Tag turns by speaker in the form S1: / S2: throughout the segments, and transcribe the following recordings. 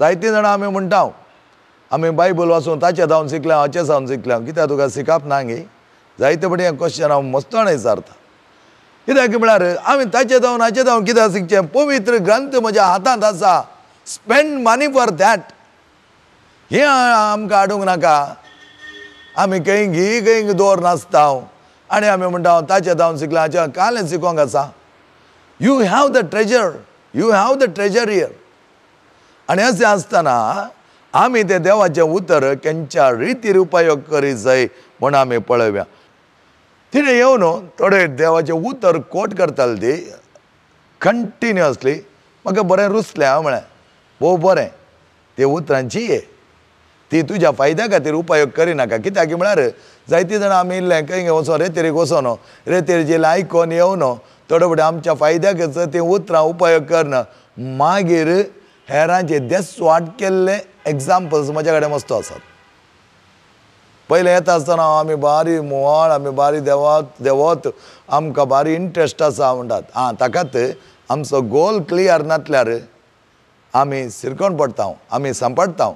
S1: जायती जाणां आमी म्हणटा आमी बायबल वाचून ताचे जावन शिकल्या हाचे जावन शिकल्या कित्याक तुका शिकप ना गे जायते बटी हें क्वेश्चन हांव मस्ताण विचारता कित्याक म्हळ्यार आमी ताचे जावन हाचे जावन कित्याक शिकचें पवित्र ग्रंथ म्हज्या हातांत आसा स्पेंड मनी फॉर दॅट हें आमकां हाडूंक नाका आमी खंय दवर नासता आनी आमी म्हणटा ताचे जावन शिकल्या हाचे कालें शिकोंक आसा you have the treasure here आनी अशें आसतना आमी तें देवाचें उतर खंयच्या रितीर उपयोग करीत जाय म्हूण आमी पळयव्या तिणें येवन थोडे देवाचें उतर कोट करताले ती कंटिन्युअसली म्हाका बरें रुचलें हांव म्हळें भोव बरें ते उतरांची हे ती तुज्या फायद्या खातीर उपयोग करिनाका कित्याक म्हळ्यार जायतीं जाणां आमी इल्लें खंय वचोन रेतेरेक वचोन रेतेर आयकोन येवन थोडे फुडें आमच्या फायद्या खातीर तीं उतरां उपयोग करना मागीर हेरांचे देसवाट केल्ले एग्जाम्पल्स म्हाज्या कडेन मस्त आसात पयलें येता आसतना आमी बारी मुवाळ आमी बारी देवत आमकां बारी इंट्रस्ट आसा म्हणटात ताकाच आमचो गोल क्लियर नासल्यार आमी सिरकोन पडटा आमी सांपडटा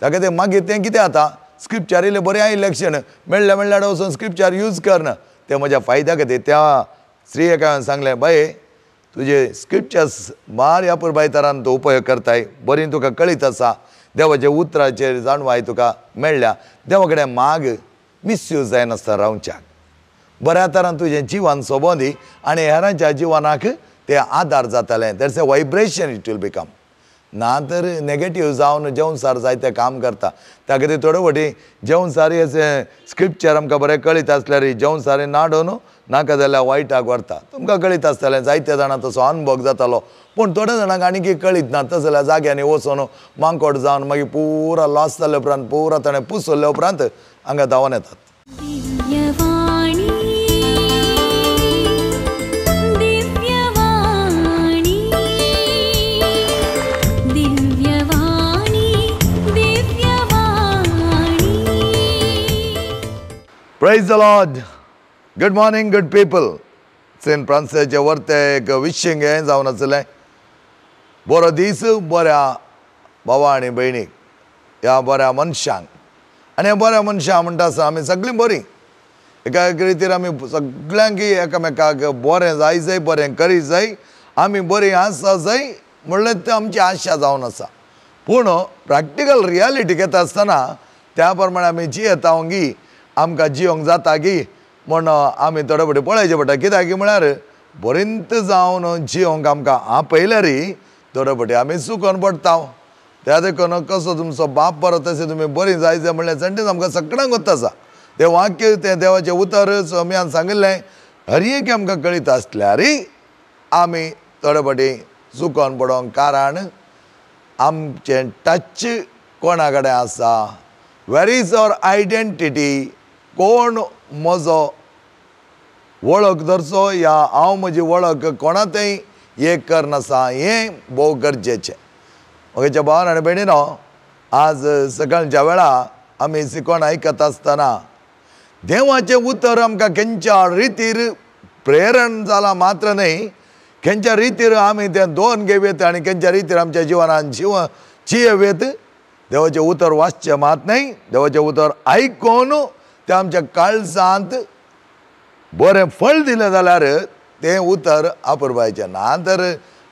S1: ताका ते मागीर तें कितें जाता स्क्रिप्चर इल्लें बरें आयिल्लें लक्षण मेळ्ळें मेळ्ळ्यार वचून स्क्रिप्चर यूज करना तें म्हज्या फायद्या खातीर त्या स्त्रियेक हांवें सांगलें बाये तुजे स्क्रिप्चर्स बारी अपुरबाय तरान तूं उपयोग करताय बरी तुका कळीत आसा देवाचे उतराचेर जाणवाय तुका मेळ्ळ्या देवा कडेन माग मिसयूज जायनासता रावच्याक बऱ्या तरान तुजें जिवन सोबोंदी आनी हेरांच्या जिवनाक तें आदार जातालें that's a vibration it will become ना तर नेगेटीव जावन जेवणसार जायतें काम करता त्या खातीर थोडे फावटी जेवणसार अशें स्क्रिप्चर आमकां बरें कळीत आसल्यार जेवणसार नाडोवन नाका जाल्यार वायटाक व्हरता तुमकां कळीत आसतलें जायत्या जाणां तसो अनुभव जातालो पूण थोड्या जाणांक आनीक कळीत ना तशें जाल्यार जाग्यांनी वचून मांकोड जावन मागीर पुरा लॉस जाले उपरांत पुरा ताणें पुसले उपरांत हांगा धांवन येतात Praise the Lord. Good morning, good people. Saint Francis वर्ते एक विशिंग हें जावन आसलें बरो दीस बऱ्या भावा आनी भयणीक ह्या बऱ्या मनशांक आनी ह्या बऱ्या मनशां म्हणटा आसतना आमी सगळीं बरीं एका रितीर आमी सगळ्यांक एकामेकाक बरें जाय बरें करीत जाय आमी बरीं आसा जाय म्हणलें तें आमची आशा जावन आसा पूण प्रॅक्टिकल रियालिटीक येता आसतना त्या प्रमाणे आमी जियेता ओंगी आमकां जियोंक जाता गी म्हण आमी थोडे फावटी पळोवचें पडटा कित्याक म्हळ्यार बरींत जावन जियोंक आमकां आपयल्यार थोडे फावटी आमी चुकोन पडटा त्या देखून कसो तुमचो बाप बरो तशें तुमी बरीं जायचें म्हणलें संडेस आमकां सगळ्यांक वता आसा तें वाक्य तें देवाचें उतर स्वामियान सांगिल्लें हर एक आमकां कळीत आसल्यार आमी थोडे फावटी चुकोन पडोंक कारण आमचें टच कोणा कडेन आसा वेर इज अवर आयडेंटिटी कोण म्हजो वळख धरचो या हांव म्हजी वळख कोणातय एक करनासा हें भोव गरजेचें म्हज्या भावान आनी भयणीनो आज सकाळच्या वेळा आमी शिकोण आयकता आसतना देवाचें उतर आमकां खंयच्या रितीर प्रेरण जालां मात्र न्हय खंयच्या रितीर आमी तें दोन घेवेत आनी खंयच्या रितीर आमच्या जिवनान जियेवेत देवाचें उतर वाचचें मात न्हय देवाचें उतर आयकून तें आमच्या काळजांत बरें फळ दिलें जाल्यार तें उतर अपुरबायचें ना तर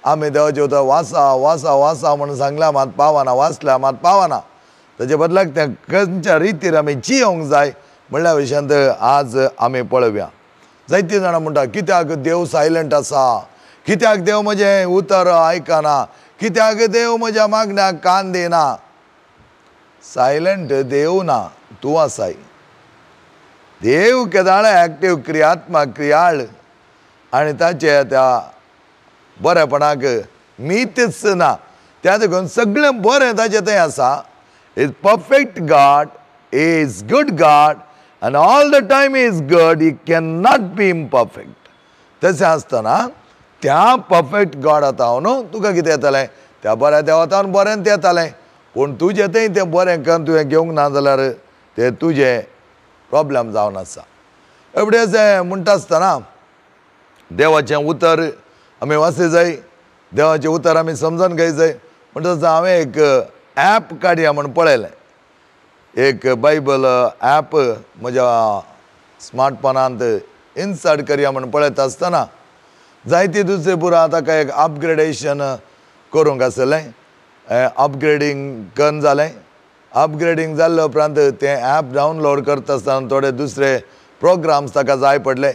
S1: आमी देवाचें उतर वाचा म्हणून सांगल्यार मात पावना वाचल्यार मात पावना ताचे बदलाक तें खंयच्या रितीर आमी जियोंक जाय म्हणल्या विशयांत आज आमी पळोवया जायतीं जाणां म्हणटा कित्याक देव सायलंट आसा कित्याक देव म्हजें उतर आयकना कित्याक देव म्हज्या मागण्याक कान दिना सायलंट देव ना तूं आसाय देव केदाळे एक्टीव क्रियात्मक क्रियाळ आनी ताचे त्या बरेपणाक मीतच ना त्या देखून सगळें बरें ताचें थंय आसा is perfect God is good God आनी all the time is good he can not be imperfect तशें आसतना त्या परफेक्ट गॉड आतां न्हू तुका कितें येतलें त्या बऱ्या देवतान बरें तें येतालें पूण तुजें थंय तें बरें करून तुवें घेवंक ना जाल्यार तें तुजें प्रॉब्लेम जावन आसा एवढें अशें म्हणटा आसतना देवाचें उतर आमी वाचलें जाय देवाचें उतर आमी समजून घेवंक जाय म्हणटा हांवें एक ॲप काडया म्हूण पळयलें. एक बायबल ॲप म्हज्या स्मार्टफोनांत इन्सर्ट करया म्हूण पळयता आसतना जायती दुसरे पुरो ताका एक अपग्रेडेशन करूंक आसलें. अपग्रेडींग करून जालें. अपग्रेडींग जाल्ले उपरांत तें ॲप डावनलोड करता आसतना थोडे दुसरे प्रोग्राम्स ताका जाय पडले.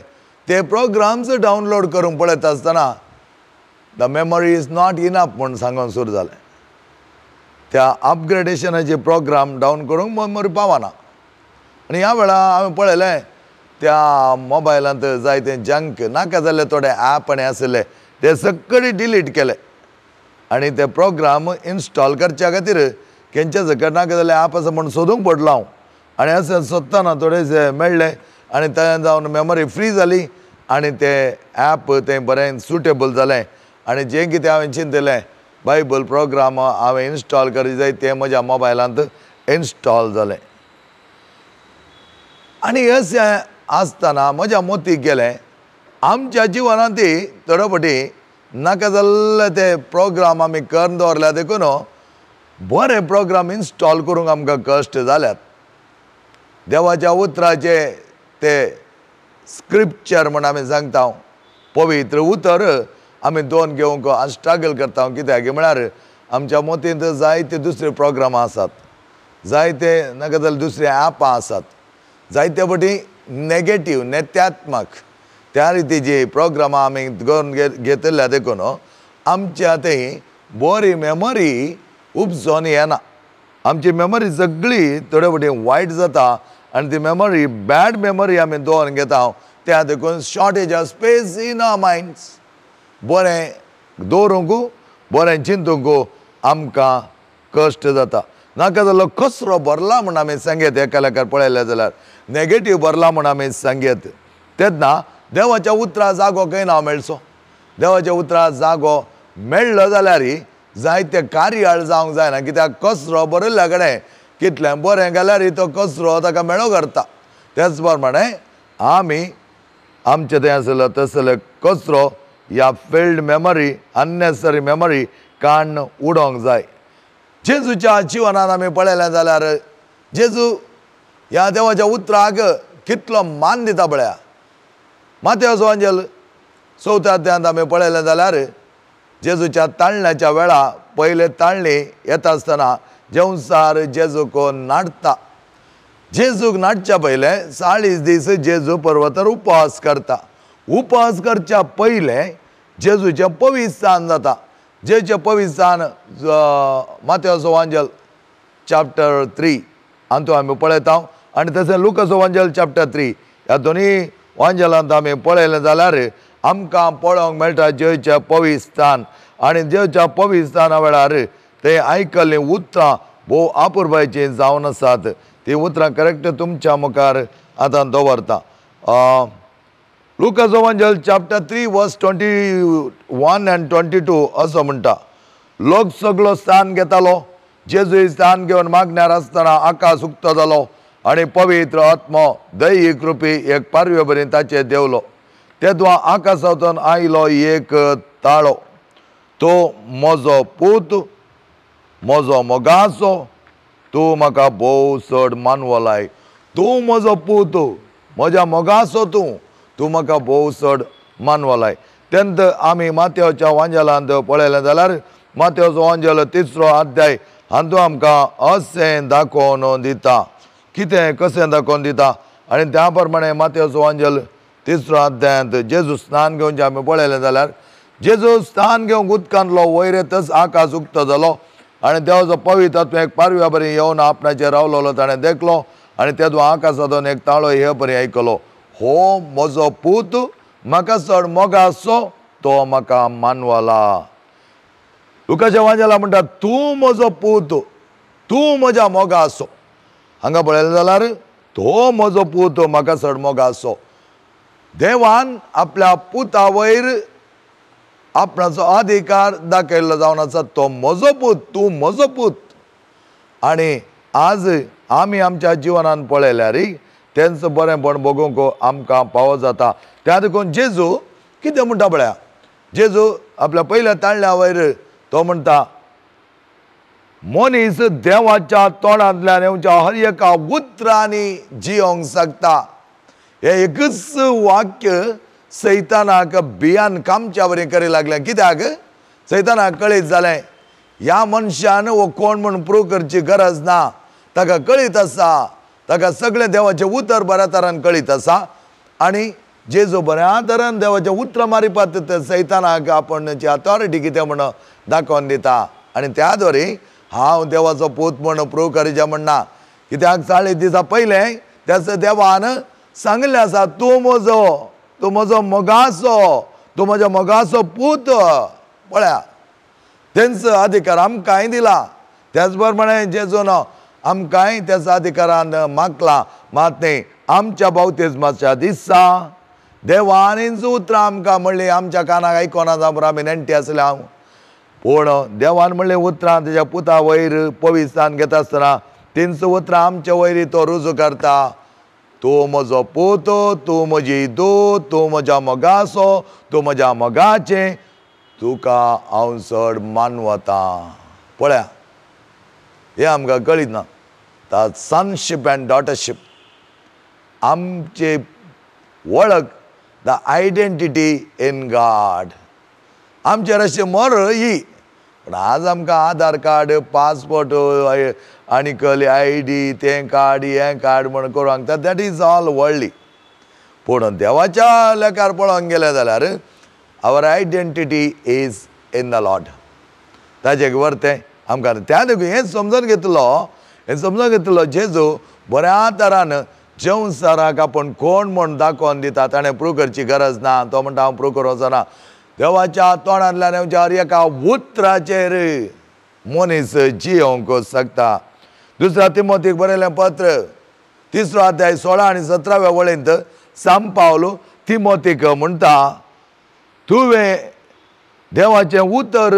S1: ते प्रोग्राम्स डावनलोड करूंक पळयता आसतना the memory is not enough म्हूण सांगून सुरू जालें. त्या अपग्रेडेशनाचे प्रोग्राम डावन करूंक मेमरी पावना. आनी ह्या वेळा हांवें पळयलें त्या मोबायलांत जायते जंक नाका जाल्ले थोडे ॲप आनी आसले ते सगळे डिलीट केले. आनी ते प्रोग्राम इन्स्टॉल करच्या खातीर खंयचे सकट नाका जाल्ले ॲप आसा म्हूण सोदूंक पडलो हांव. आनी अशें सोदतना थोडेशे मेळ्ळे आनी थंय जावन मेमरी फ्री जाली आनी ते ॲप तें बरें सुटेबल जालें. आनी जें कितें हांवें चिंतलें बायबल प्रोग्राम हांवें इन्स्टॉल करचे जाय तें म्हज्या मोबायलांत इन्स्टॉल जालें. आनी अशें आसतना म्हज्या मतीक गेलें आमच्या जिवनांतय थोडे फावटी नाका जाल्ले ते प्रोग्राम आमी करून दवरल्या देखून बरे प्रोग्राम इन्स्टॉल करूंक आमकां कश्ट जाल्यात. देवाच्या उतराचे ते स्क्रिप्चर म्हूण आमी सांगता पवित्र उतर आमी दोन घेवंक स्ट्रगल करता. कित्याक म्हळ्यार आमच्या मतींत जायते दुसरे प्रोग्राम आसात, जायते नाका जाल्यार दुसरे ॲपां आसात, जायते फावटी नेगेटीव नेत्यात्मक त्या रितीची प्रोग्रामां आमी करून घेतिल्ल्या देखून आमच्या थंय बरी मेमरी उपजोन येना. आमची मेमरी सगळी थोडे फावटी वायट जाता आनी ती मेमरी बॅड मेमरी आमी दवरून घेता. त्या देखून shortage of space in our minds. बरें दवरूंक बरें चिंतूंक आमकां कश्ट जाता. नाका जाल्लो कचरो भरला म्हूण आमी सांगेत एका लेकार पळयलें जाल्यार नेगेटीव भरला म्हूण आमी सांगेत. तेन्ना देवाच्या उतरा जागो खंय ना मेळचो. देवाच्या उतरा जागो मेळ्ळो जाल्यार जायते कार्याळ जावंक जायना. कित्याक कचरो भरिल्ल्या कडेन कितलें बरें गेल्यार तो कचरो ताका मेळो करता. तेच प्रमाणे आमी आमचे थंय आसलो तसले कचरो ह्या फिल्ड मेमरी अननेसरी मेमरी काडून उडोवंक जाय. जेजूच्या जिवनांत आमी पळयलें जाल्यार जेजू ह्या देवाच्या उतराक कितलो मान दिता पळया. माथेव सुवांजेल 4 अध्यायांत आमी पळयलें जाल्यार जेजूच्या ताळण्याच्या वेळा पयले ताळणी येता आसतना जेवसार जेजूक नाडटा. जेजूक नाडच्या पयले 40 दीस जेजू पर्वतार उपवास करता. उपवास करच्या पयले जेजूचें पवित्रस्थान जाता. जेचें पवित्रस्थान माथेव सुवांजेल चॅप्टर 3 हातूंत आमी पळयता आनी तशें लुका सुवांजेल चॅप्टर 3 ह्या दोनी वांजेलांत आमी पळयलें जाल्यार आमकां पळोवंक मेळटा जेचें पवित्रस्थान. आनी जेवच्या पवित्रस्थाना वेळार ते आयकल्लीं उतरां भोव आपुरबायेचीं जावन आसात. ती उतरां करेक्ट तुमच्या मुखार आतां दवरता. लुका सुवांजेल चॅप्टर 3 वर्स 21 and 22 असो म्हणटा. लोक सगळो स्थान घेतालो. जेजूय स्थान घेवन मागण्यार आसतना आकाश उक्तो जालो आनी पवित्र आत्मो दैवीक रुपी एक पारवे बरी ताचेर देंवलो. तेदवा आकाशांतून आयलो एक ताळो. तो म्हजो पूत, म्हजो मोगासो, तूं म्हाका भोव चड मानवलाय. तूं म्हजो पूत, म्हज्या मोगासो तूं म्हाका भोव चड मानवलाय. तेन्त आमी माथेवच्या वांजेलांत पळयलें जाल्यार माथेव वांजेल 3 अध्याय हातूंत आमकां अशें दाखोवन दिता. कितें कशें दाखोवन दिता आनी त्या प्रमाणे माथेव वांजेल 3 अध्यायांत जेजू स्नान घेवन जें आमी पळयलें जाल्यार जेजू स्नान घेवंक उदकांतलो वयर येतच आकाश उक्तो जालो आनी देवाचो पवित्र आत्मो एक पारव्या बरी येवन आपणाचेर रावलोलो ताणें देखलो आनी तेदो आकाशांतून एक ताळो हे बरी आयकलो. हो म्हजो पूत, म्हाका चड मोगासो, तो म्हाका मानवला. लुकाच्या वांजेला म्हणटा तूं म्हजो पूत, तूं म्हज्या मोगासो. हांगा पळयलें जाल्यार तो म्हजो पूत, म्हाका चड मोगासो. देवान आपल्या पुता वयर आपणाचो अधिकार दाखयल्लो जावन आसा. तो म्हजो पूत, तूं म्हजो पूत. आनी आज आमी आमच्या जिवनांत पळयल्यार तेंचो बरेंपण बगूंक आमकां फावो जाता. त्या देखून जेजू कितें म्हणटा पळया. जेजू आपल्या पयल्या ताळण्या वयर तो म्हणटा मनीस देवाच्या तोंडांतल्यान येवच्या हर एका उतरांनी जियोंक शकता. हे एकच वाक्य सैतानाक भियान कामच्या बरें करी लागलें. कित्याक सैतानाक कळीत जालें ह्या मनशान हो कोण म्हूण प्रूव करची गरज ना. ताका कळीत आसा, ताका सगळें देवाचें उतर बऱ्या तरान कळीत आसा. आनी जेजू बऱ्या तरान देवाचें उतर मारिपात सैतानाक आपणाची अथॉरिटी कितें म्हण दाखोवन दिता. आनी त्या द्वारे हांव देवाचो पूत म्हूण प्रूव करचें म्हणना. कित्याक 40 दिसा पयलें त्याच देवान सांगलें आसा तूं म्हजो मोगासो, तूं म्हजो मोगासो पूत. पळया तेंचो अधिकार आमकांय दिला. त्याच प्रमाणे जेजून आमकांय त्याचा अधिकारान मागला. मात न्ही आमच्या बावतिस्माच्या दिसा देवानीच उतरां आमकां म्हणली. आमच्या कानाक आयकोना जावन आमी नेण्टे आसल्या. पूण देवान म्हणलें उतरां तेज्या पुता वयर पवित्रान घेता आसतना 300 उतरां आमच्या वयरी तो रुजू करता. तूं म्हजो पूत, तूं म्हजी दूत, तूं म्हज्या मोगासो, तूं म्हज्या मोगाचें, तुका हांव चड मानवता. पळया हे आमकां कळीत ना. द सनशीप एंड डॉटरशीप आमची वळख, द आयडेंटिटी इन गॉड. आमचेर अशें मोर ही. पण आज आमकां आधार कार्ड, पासपोर्ट आनीक ID तें कार्ड हें कार्ड म्हण करूंक सांगता. That is all worldly. पूण देवाच्या लेकार पळोवंक गेलें जाल्यार our identity is in the Lord. ताचे वर्तें आमकां त्या देखून हें समजून घेतलो जेजू बऱ्या तरान जेवसाराक आपूण कोण म्हूण दाखोवन दिता. ताणें प्रूव करची गरज ना. तो म्हणटा हांव प्रूव करूं वचना. देवाच्या तोंडांतल्यान येवच्या एका उतराचेर मनीस जियोंक शकता. 2 तिमोथीक बरयलें पत्र 3 अध्याय 16 आनी 17व्या वळेंत सांत पावलो तिमोथीक म्हणटा तुवें देवाचें उतर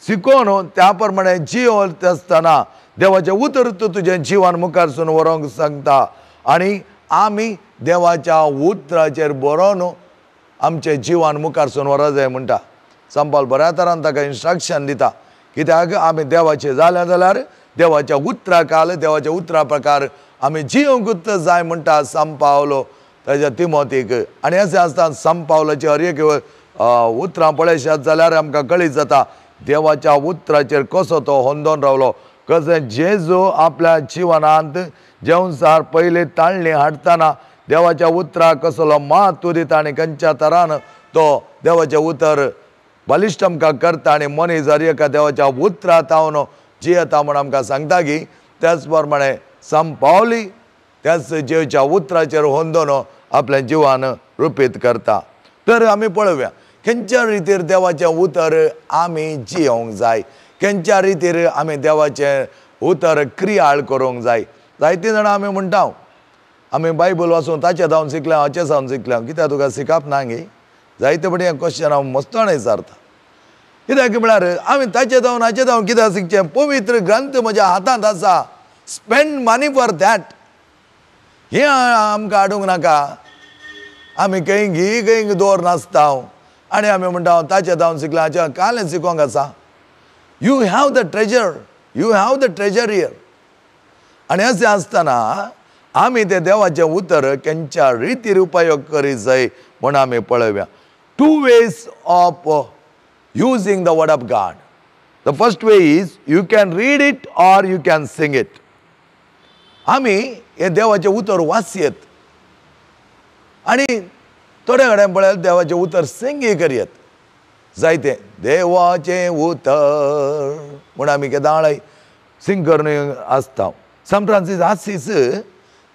S1: शिकोवन त्या प्रमाणे जियोत आसतना देवाचें उतर तूं तुजें जिवन मुखारसून व्हरोंक सांगता. आनी आमी देवाच्या उतराचेर बरोवन आमचें जिवन मुखारसून व्हरत जाय म्हणटा. सांत पावल बऱ्या तरान ताका इन्स्ट्रक्शन दिता. कित्याक आमी देवाचें जालें जाल्यार देवाच्या उतरा काल, देवाच्या उतरा प्रकार आमी जियोंकूच जाय म्हणटा सांत पावलो ताच्या तिमोथीक. आनी अशें आसता सांत पावलाची हर एक उतरां पळयशात जाल्यार आमकां कळीत जाता देवाच्या उतराचेर कसो तो होंदोन रावलो. कशें जेजू आपल्या जिवनांत जेवसार पयलीं ताळणी हाडटना देवाच्या उतराक कसलो महत्व दिता आनी खंयच्या तरान तो देवाचें उतर बलिश्ट आमकां करता. आनी मनीस हर एका देवाच्या उतरां तावन जियेता म्हूण आमकां सांगता की त्याच प्रमाणे सांत पावली त्याच जेवच्या उतराचेर होंदोन आपलें जिवन रुपीत करता. तर आमी पळोवया खंयच्या रितीर देवाचें उतर आमी जियोंक जाय, खंयच्या रितीर आमी देवाचें उतर क्रियाळ करूंक जाय. जायतीं जाणां आमी म्हणटा आमी बायबल वाचून ताचे जावन शिकल्या हाचे जावन शिकल्या. कित्याक तुका शिकप ना गे. जायते बटी हें क्वेश्चन हांव मस्तोण विचारता. कित्याक म्हळ्यार आमी ताचे जावन हाचे जावन कित्याक शिकचें. पवित्र ग्रंथ म्हज्या हातांत आसा. Spend money for that. हें आमकां हाडूंक नाका. आमी खंय दवर नासता आनी आमी म्हणटा हांव ताचे जावन शिकल्या हाचे कालें शिकोंक आसा. You have the treasure, you have the treasure here. आनी अशें आसतना आमी ते देवाचें उतर खंयच्या रितीर उपयोग करीत जाय म्हूण आमी पळोवया. 2 ways of using the word of God. The first way is you can read it or you can sing it. आमी हे देवाचें उतर वाचयेत आनी थोड्या कडेन पळयल्यार देवाचें उतर सिंगय करयेत. जायते देवाचें उतर म्हूण आमी केदांळय सिंग करून आसता. सान फ्रांसीस आसीस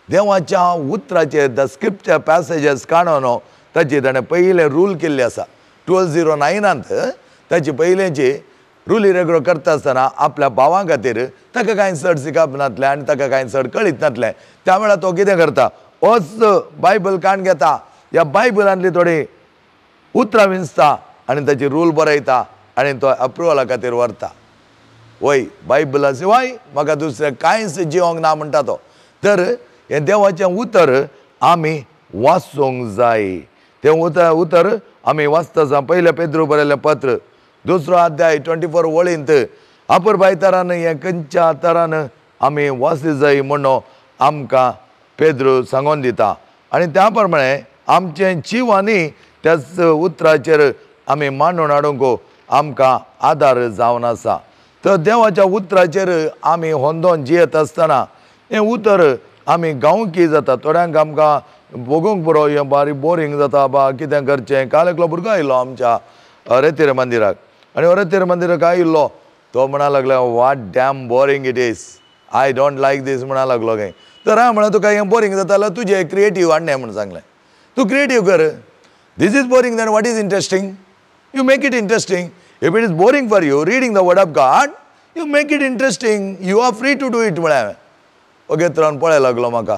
S1: देवाच्या उतराचे द स्क्रिप्चर पॅसेजेस काडून ताची ताणें पयलें रूल केल्ले आसा. 1209 ताची पयलेंची रुली रेगडो करता आसतना आपल्या भावां खातीर ताका कांय चड शिकप नासलें आनी ताका कांय चड कळीत नासलें. त्या वेळार तो कितें करता होच बायबल काण घेता, ह्या बायबलांतली थोडी उतरां विंचता आनी ताची रूल बरयता आनी तो अप्रुवला खातीर व्हरता. वय बायबला शिवाय म्हाका दुसरें कांयच जियोंक ना म्हणटा तो. तर हें देवाचें उतर आमी वाचूंक जाय. तें उतर आमी वाचता पयलें पेद्रू बरयलें पत्र 2 अध्याय 24 वळींत आपुरबाय तरान हें खंयच्या तरान आमी वचली जाय म्हणून आमकां पेद्रू सांगून दिता आनी त्या प्रमाणे आमचें जिवानी त्याच उतराचेर आमी मांडून हाडूंक आमकां आदार जावन आसा. तर देवाच्या उतराचेर आमी होंदोन जियेत आसतना हें उतर आमी गांवकी जाता. थोड्यांक आमकां बगूंक पुरो हें बारीक बोरींग जाता बा कितें करचें. काल एकलो भुरगो आयिल्लो आमच्या रेतीर मंदिराक आनी रेतीर मंदिराक आयिल्लो तो म्हणा लागलो what damn boring it is, I don't like this म्हणा लागलो खंय. तर हांव म्हणलें तुका हें बोरींग जाता जाल्यार तुजें क्रिएटीव हाडणें म्हणून सांगलें. तूं क्रिएटीव कर. This is boring, then what is interesting? You make it interesting. If it is boring for you, reading the word of God, you make it interesting. You are free to do it. Okay Ravan पळय लागलो म्हाका.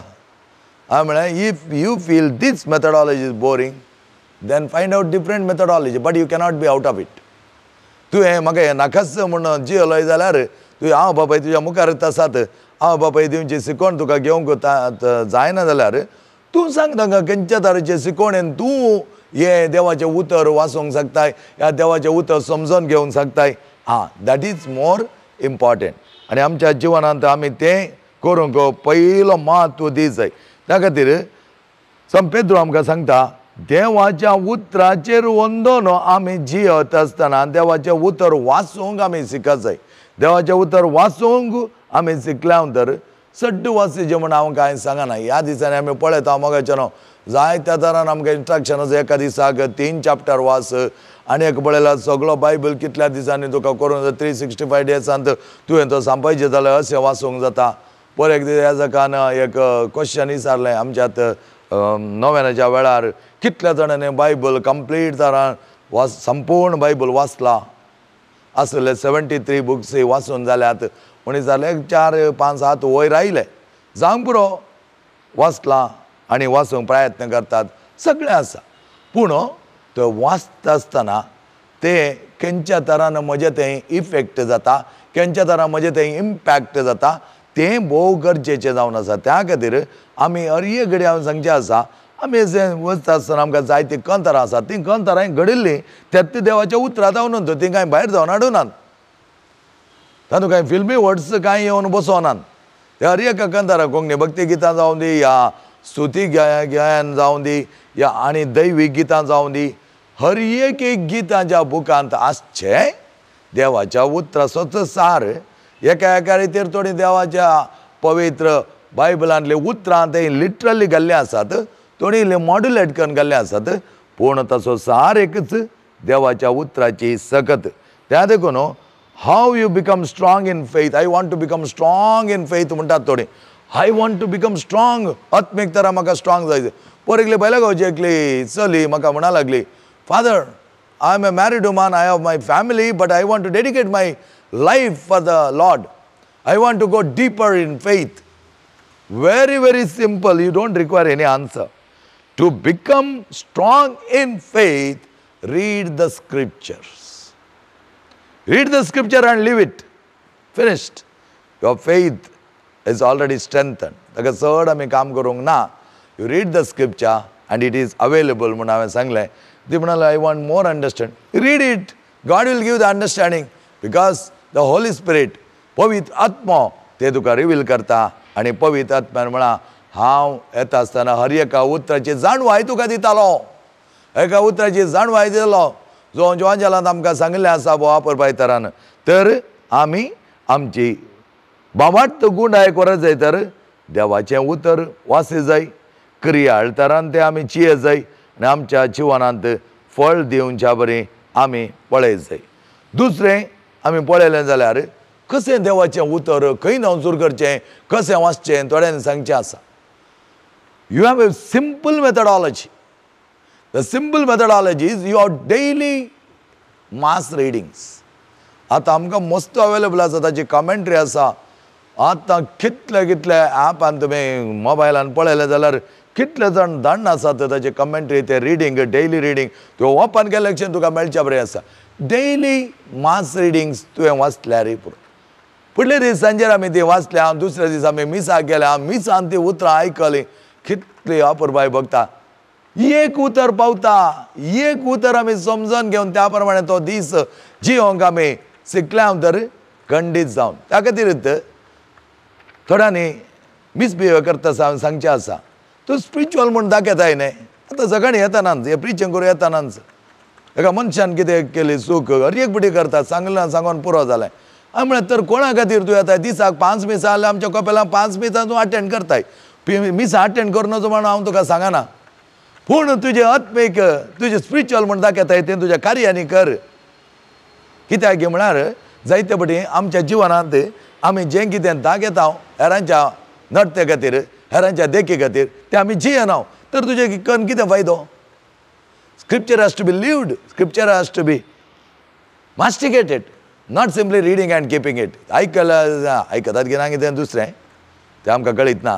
S1: हांव म्हळें if you feel this methodology is boring, then find out different methodology, but you cannot be out of it. तूं हें म्हाका हें नाकाच म्हणून जियलोय जाल्यार तूं हांव बापाय तुज्या मुखार आसात, हांव बापाय दिवची शिकोण तुका घेवंक जायना जाल्यार तूं सांग तांकां खंयच्या तरेचें शिकोणेन तूं हे देवाचें उतर वाचूंक शकताय, ह्या देवाचें उतर समजून घेवंक शकताय. That is more important. आनी आमच्या जिवनांत आमी तें करूंक पयलो म्हत्व दी जाय. त्या खातीर संत पेद्रू आमकां सांगता देवाच्या उतराचेर वंदोन आमी जियत आसतना देवाचें उतर वाचूंक आमी शिकत जाय. देवाचें उतर वाचूंक आमी शिकल्या नंतर सड्ड वाचचें म्हण हांव कांय सांगना. ह्या दिसांनी आमी पळयता मोगाच्यानो जायत्या तरान आमकां इंस्ट्रक्शन्स एका दिसाक 3 चॅप्टर वाच आनी एक पळयल्यार सगळो बायबल कितल्या दिसांनी तुका करूंक 365 डेजांत तुवें तो सांपयचें जाल्यार अशें वाचूंक जाता. पर एक दीस ह्या जाकान एक क्वेश्चन विचारलें आमच्यात नोवेनाच्या वेळार कितल्या जाणांनी बायबल कंप्लीट तरान संपूर्ण बायबल वाचला आसले. 73 बुक्स वाचून जाल्यात म्हण जालें 4, 5, 7 वयर आयले. जावंक पुरो वाचला आनी वाचूंक प्रयत्न करतात सगळें आसा. पूण तो वाचता आसतना तें खंयच्या तरान म्हजें तें इफेक्ट जाता, खंयच्या तरान म्हजें तें इम्पॅक्ट जाता तें भोव गरजेचें जावन आसा. त्या खातीर आमी हर एक घडी हांव सांगचें आसा आमी जें वचता आसतना आमकां जायतीं कंतरां आसात तीं कंतरां हांवें घडिल्लीं त्यात देवाच्या उतरांत हाडून तीं कांय भायर जावन हाडूनात. तातूंत कांय फिल्मी वर्ड्स कांय येवन बसोनात. ते हर एका कंतरां कोंकणी भक्ती गितां जावं दी या स्तुती गायन जावं दी या आनी दैवीक गितां जावं दी हर एक गितांच्या बुकांत आसचें देवाच्या उतराचो सार. एका रितीर थोडी देवाच्या पवित्र बायबलांतले उतरां ते लिटरली घाल्ले आसात, थोडी मॉड्युलेट करून घाल्ले आसात, पूण ताचो सार एकच देवाच्या उतराची सकत. त्या देखून how you become strong in faith. I want to become strong in faith म्हणटात थोडी. I want to become strong. आत्मीक तरा म्हाका स्ट्रॉंग जाय. पर एकली बैला गांवची एकली चली म्हाका म्हणा लागली father I am a married woman, I have my family but I want to dedicate my life for the Lord. I want to go deeper in faith. Very, very simple. You don't require any answer. To become strong in faith, read the scriptures. Read the scripture and live it. Finished. Your faith is already strengthened. ताका चड आमी काम करूंक ना. You read the scripture and it is available म्हण हांवें सांगलें. ती म्हणाली I want more understanding. Read it. God will give the understanding because the Holy Spirit, पवित्र आत्मा ते तुका रिवील करता आनी पवित्र आत्म्यान म्हणा हांव येता आसतना हर एका उतराची जाणवाय तुका दितालो. एका उतराची जाणवाय दितालो जो जॉन्जलांत आमकां सांगिल्लें आसा वापरपाय तरान. तर आमी आमची बाबाट गुणाय करत जाय तर देवाचें उतर वाचलें जाय, क्रियाळ तरान तें आमी चियेत जाय आनी आमच्या जिवनांत फळ दिवच्या बरें आमी पळयत जाय. दुसरें आमी पळयलें जाल्यार कशें देवाचें उतर खंय नवसूर करचें, कशें वाचचें थोड्यांनी सांगचें आसा. You have a simple methodology. The simple methodology is your daily mass readings. आतां आमकां मस्त अवेलेबल आसा, ताची कमेंट्री आसा. आतां कितले ॲपान तुमी मोबायलान पळयलें जाल्यार कितले जाण जाण आसात ताचे कमेंट्री ते रिडींग डेली रिडींग तुवें ओपन केलें की तुका मेळचें बरें आसा. डेली मास रिडिंग्स तुवें वाचल्यार पुरो. फुडले दीस सांजेर आमी ती वाचल्या, हांव दुसरे दीस आमी मिसाक गेले, हांव मिसान ती उतरां आयकलीं. कितली अपुरबाय बघता एक उतर पावता, एक उतर आमी समजून घेवन त्या प्रमाणे तो दीस जियोंक आमी शिकल्या तर खंडीत जावन त्या खातीरच थोड्यांनी मिसबिहेव करता सांगचें आसा तूं स्पिरिच्युअल म्हूण दाखयताय न्हय आतां सकाळीं येतानाच हे प्रिचींग करूं येतानाच एका मनशान कितें केली चूक रेगबडी करता सांगून पुरो जालें हांवें म्हळें तर कोणा खातीर तूं येताय दिसाक 5 मिसां जाल्यार आमच्या कपेलां 5 मिसां तूं अटेंड करताय मिसां अटेंड करनाचो म्हण हांव तुका सांगना पूण तुजें आत्मीक तुजें स्पिरिच्युअल म्हूण दाखयताय तें तुज्या कार्यांनी कर कित्याक म्हळ्यार जायते बटी आमच्या जिवनांत आमी जें कितें दाखयता हेरांच्या नडते खातीर हेरांच्या देखी खातीर तें आमी जियेना तर तुजें करून कितें फायदो Scripture has to be lived. Scripture has to be masticated, not simply reading and keeping it. आयकतात की ना कितें दुसरें तें आमकां कळीत ना